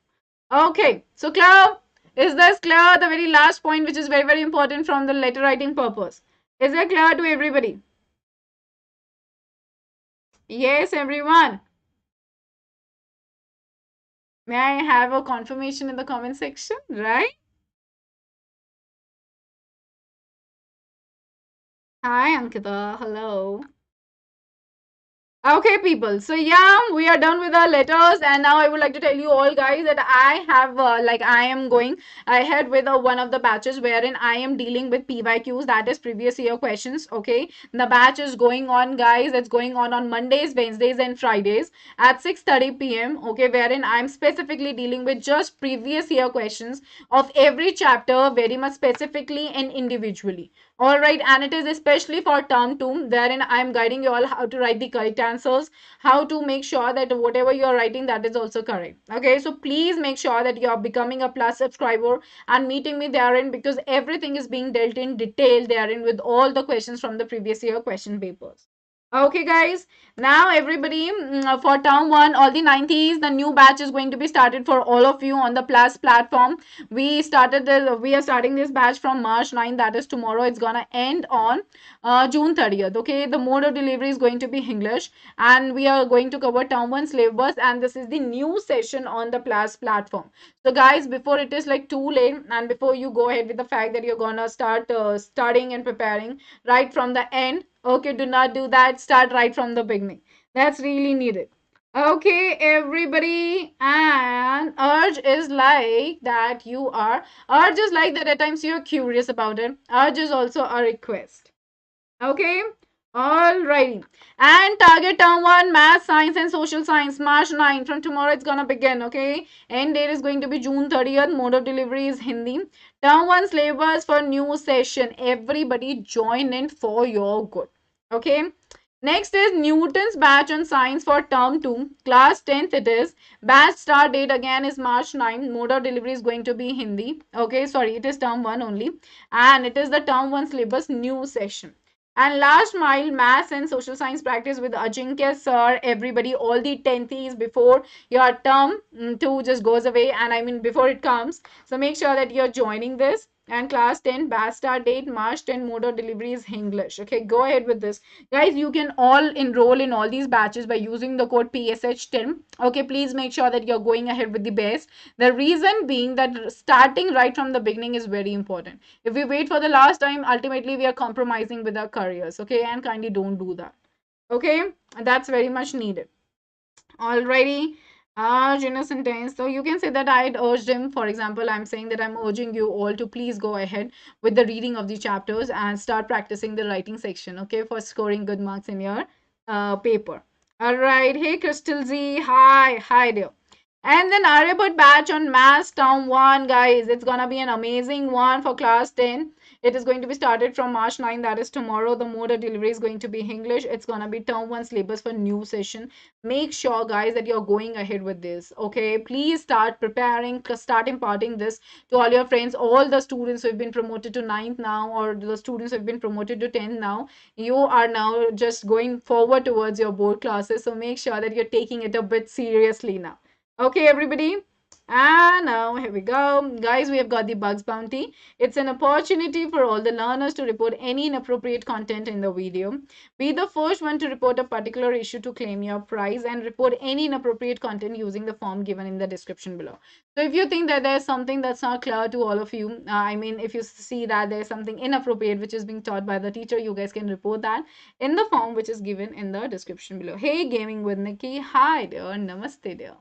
Speaker 1: Okay, so clear. Is this clear? The very last point, which is very, very important from the letter writing purpose. Is it clear to everybody? Yes, everyone. May I have a confirmation in the comment section, right? Hi, Ankita. Hello. Okay, people. So yeah, we are done with our letters, and now I would like to tell you all, guys, that I have I am going ahead with one of the batches wherein I am dealing with PYQs, that is previous year questions. Okay, the batch is going on, guys. It's going on Mondays, Wednesdays, and Fridays at 6:30 p.m. Okay, wherein I'm specifically dealing with just previous year questions of every chapter, very much specifically and individually. All right, and it is especially for term 2, wherein I am guiding you all how to write the correct answers, how to make sure that whatever you are writing, that is also correct. Okay, so please make sure that you are becoming a plus subscriber and meeting me therein, because everything is being dealt in detail therein with all the questions from the previous year question papers. Okay, guys. Now, everybody, for term 1, all the 90s, the new batch is going to be started for all of you on the Plus platform. We are starting this batch from March 9th. That is tomorrow. It's gonna end on June 30th. Okay, the mode of delivery is going to be English, and we are going to cover term 1 syllabus. And this is the new session on the Plus platform. So, guys, before it is like too late, and before you go ahead with the fact that you're gonna start studying and preparing right from the end. Okay, do not do that. Start right from the beginning. That's really needed. Okay, everybody. And urge is like that you are. Urge is like that at times you're curious about it. Urge is also a request. Okay. Alrighty. And target term 1, math, science, and social science, March 9. From tomorrow, it's gonna begin, okay? End date is going to be June 30th. Mode of delivery is Hindi. Term 1 syllabus for new session. Everybody join in for your good, okay? Next is Newton's batch on science for term 2. Class 10th it is. Batch start date again is March 9. Mode of delivery is going to be Hindi. Okay, sorry, it is term 1 only. And it is the term 1 syllabus new session. And last mile maths and social science practice with Ajinkya sir, everybody, all the 10th before your term 2 just goes away, and I mean before it comes. So make sure that you're joining this. And class 10 batch start date March 10, mode of delivery is English. Okay, go ahead with this. Guys, you can all enroll in all these batches by using the code PSH10. Okay, please make sure that you're going ahead with the best. The reason being that starting right from the beginning is very important. If we wait for the last time, ultimately we are compromising with our careers. Okay, and kindly don't do that. Okay, that's very much needed. Alrighty. Junior sentence. So you can say that I had urged him. For example, I'm saying that I'm urging you all to please go ahead with the reading of the chapters and start practicing the writing section, okay, for scoring good marks in your paper. Alright. Hey, Crystal Z. Hi. Hi there. And then Aryabhat batch on Maths Term 1, guys. It's gonna be an amazing one for class 10. It is going to be started from March 9, that is tomorrow. The mode of delivery is going to be English. It's gonna be Term 1 syllabus for new session. Make sure, guys, that you're going ahead with this. Okay, please start preparing, start imparting this to all your friends, all the students who have been promoted to 9th now, or the students who have been promoted to 10th now. You are now just going forward towards your board classes. So make sure that you're taking it a bit seriously now. Okay, everybody. And now here we go. Guys, we have got the Bugs Bounty. It's an opportunity for all the learners to report any inappropriate content in the video. Be the first one to report a particular issue to claim your prize, and report any inappropriate content using the form given in the description below. So if you think that there's something that's not clear to all of you, I mean, if you see that there's something inappropriate which is being taught by the teacher, you guys can report that in the form which is given in the description below. Hey, Gaming with Nikki. Hi dear. Namaste dear.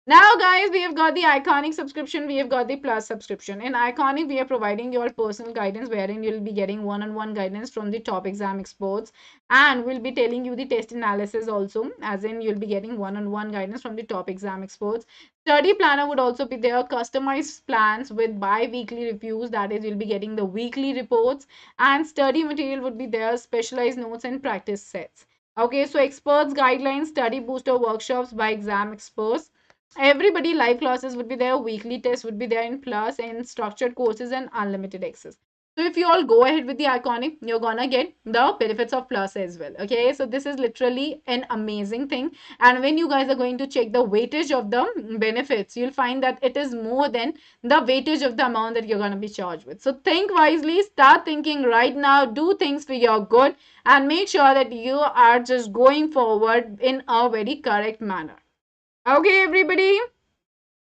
Speaker 1: Now, guys, we have got the Iconic subscription. We have got the Plus subscription. In Iconic, we are providing your personal guidance, wherein you'll be getting one-on-one guidance from the top exam experts, and we'll be telling you the test analysis also, as in you'll be getting one-on-one guidance from the top exam experts. Study planner would also be there. Customized plans with bi-weekly reviews. That is, you'll be getting the weekly reports, and study material would be there. Specialized notes and practice sets. Okay, so experts guidelines, study booster workshops by exam experts. Everybody live classes would be there, weekly tests would be there in Plus, and structured courses and unlimited access. So if you all go ahead with the Iconic, you're gonna get the benefits of Plus as well. Okay, so this is literally an amazing thing. And when you guys are going to check the weightage of the benefits, you'll find that it is more than the weightage of the amount that you're gonna be charged with. So think wisely, start thinking right now, do things for your good, and make sure that you are just going forward in a very correct manner. Okay, everybody.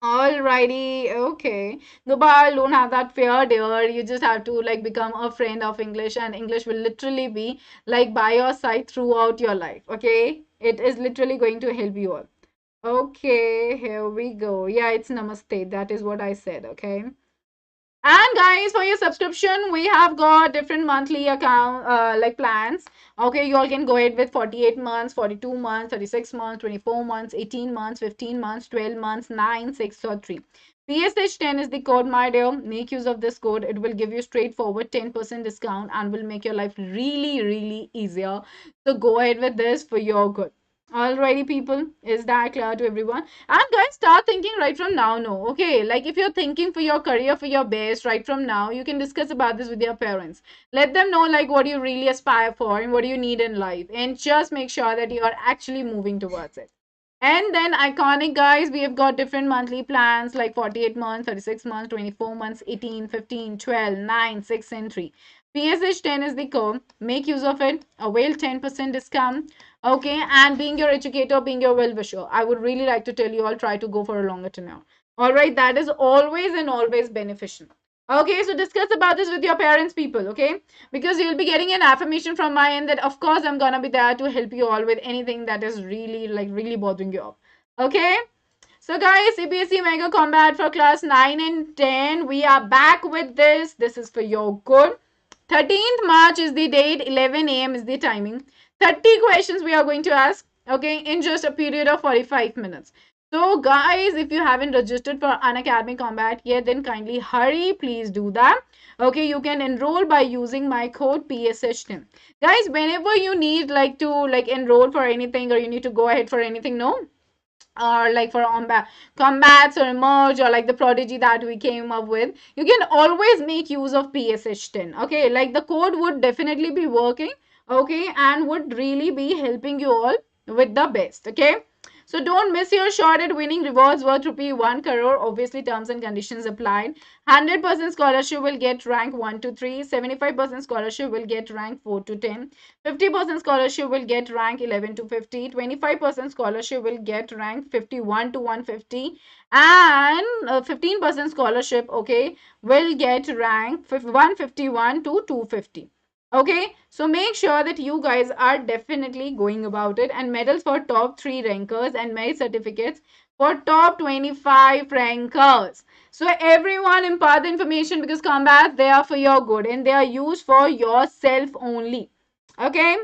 Speaker 1: Alrighty, okay. Gopal, don't have that fear, dear. You just have to like become a friend of English, and English will literally be like by your side throughout your life. Okay, it is literally going to help you all. Okay, here we go. Yeah, it's namaste. That is what I said. Okay. And guys, for your subscription, we have got different monthly account like plans. Okay, you all can go ahead with 48 months, 42 months, 36 months, 24 months, 18 months, 15 months, 12 months, 9, 6 or 3. PSH10 is the code, my dear. Make use of this code. It will give you straightforward 10% discount and will make your life really, really easier. So go ahead with this for your good. Alrighty, people, is that clear to everyone? And guys, start thinking right from now. No, okay, like if you're thinking for your career, for your best right from now, you can discuss about this with your parents. Let them know like what you really aspire for and what you need in life, and just make sure that you are actually moving towards it. And then Iconic, guys, we have got different monthly plans like 48 months, 36 months, 24 months, 18, 15, 12, 9, 6 and 3. PSH10 is the code. Make use of it. Avail 10% discount. Okay, and being your educator, being your well-wisher, I would really like to tell you all, try to go for a longer tenure. Alright, that is always and always beneficial. Okay, so discuss about this with your parents, people, okay? Because you'll be getting an affirmation from my end that, of course, I'm gonna be there to help you all with anything that is really, like, really bothering you up. Okay? So, guys, CBSE Mega Combat for class 9 and 10. We are back with this. This is for your good. 13th March is the date, 11 a.m. is the timing. 30 questions we are going to ask, okay, in just a period of 45 minutes. So, guys, if you haven't registered for Unacademy Combat yet, then kindly hurry, please do that. Okay, you can enroll by using my code PSH10. Guys, whenever you need to enroll for anything, or you need to go ahead for anything, no, or like for combats or emerge, or like the prodigy that we came up with, you can always make use of PSH10. Okay, like the code would definitely be working, okay, and would really be helping you all with the best. Okay, so don't miss your shot at winning rewards worth rupee 1 crore. Obviously, terms and conditions applied. 100% scholarship will get rank 1 to 3. 75% scholarship will get rank 4 to 10. 50% scholarship will get rank 11 to 50. 25% scholarship will get rank 51 to 150. And 15% scholarship, okay, will get rank 151 to 250. Okay, so make sure that you guys are definitely going about it. And medals for top 3 rankers and merit certificates for top 25 rankers. So everyone impart the information, because combats, they are for your good and they are used for yourself only. Okay.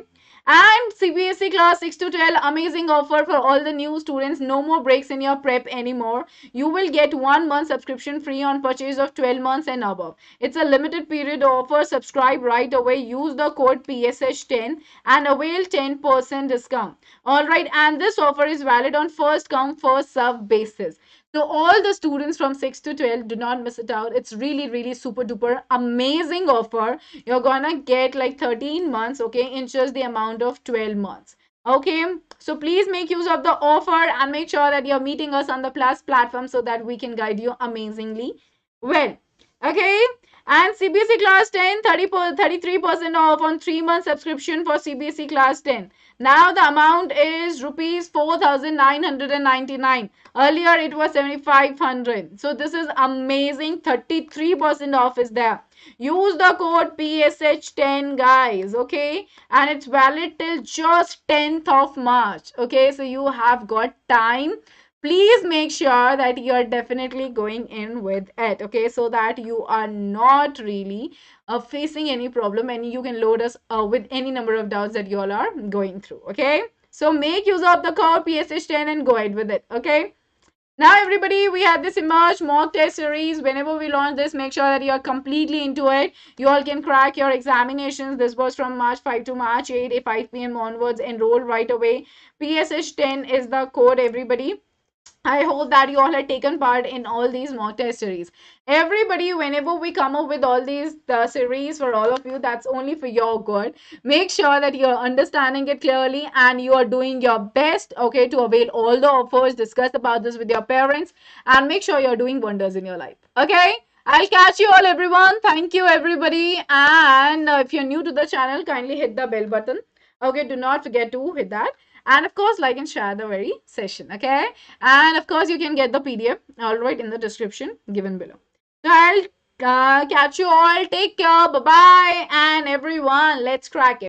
Speaker 1: And CBSE class 6 to 12, amazing offer for all the new students. No more breaks in your prep anymore. You will get 1 month subscription free on purchase of 12 months and above. It's a limited period offer. Subscribe right away. Use the code PSH10 and avail 10% discount. Alright, and this offer is valid on first come, first serve basis. So all the students from 6 to 12, do not miss it out. It's really, really super duper amazing offer. You're gonna get like 13 months, okay, in just the amount of 12 months. Okay, so please make use of the offer and make sure that you're meeting us on the Plus platform so that we can guide you amazingly well. Okay, and CBSE class 10, 33% off on 3 month subscription for CBSE class 10. Now the amount is rupees 4,999. Earlier it was 7,500. So this is amazing. 33% off is there. Use the code PSH10, guys. Okay, and it's valid till just 10th of March. Okay, so you have got time. Please make sure that you are definitely going in with it, okay, so that you are not really facing any problem, and you can load us with any number of doubts that you all are going through. Okay, so make use of the code PSH10 and go ahead with it. Okay, now everybody, we had this emerge mock test series. Whenever we launch this, make sure that you are completely into it. You all can crack your examinations. This was from March 5 to March 8 at 5 p.m. onwards. Enroll right away. PSH10 is the code, everybody. I hope that you all have taken part in all these mock test series. Everybody, whenever we come up with all these series for all of you, that's only for your good. Make sure that you're understanding it clearly and you are doing your best, okay, to avail all the offers. Discuss about this with your parents and make sure you're doing wonders in your life. Okay? I'll catch you all, everyone. Thank you, everybody. And if you're new to the channel, kindly hit the bell button. Okay, do not forget to hit that. And of course, like and share the very session. Okay, and of course you can get the PDF all right in the description given below. So I'll catch you all. Take care. Bye bye, and everyone, let's crack it.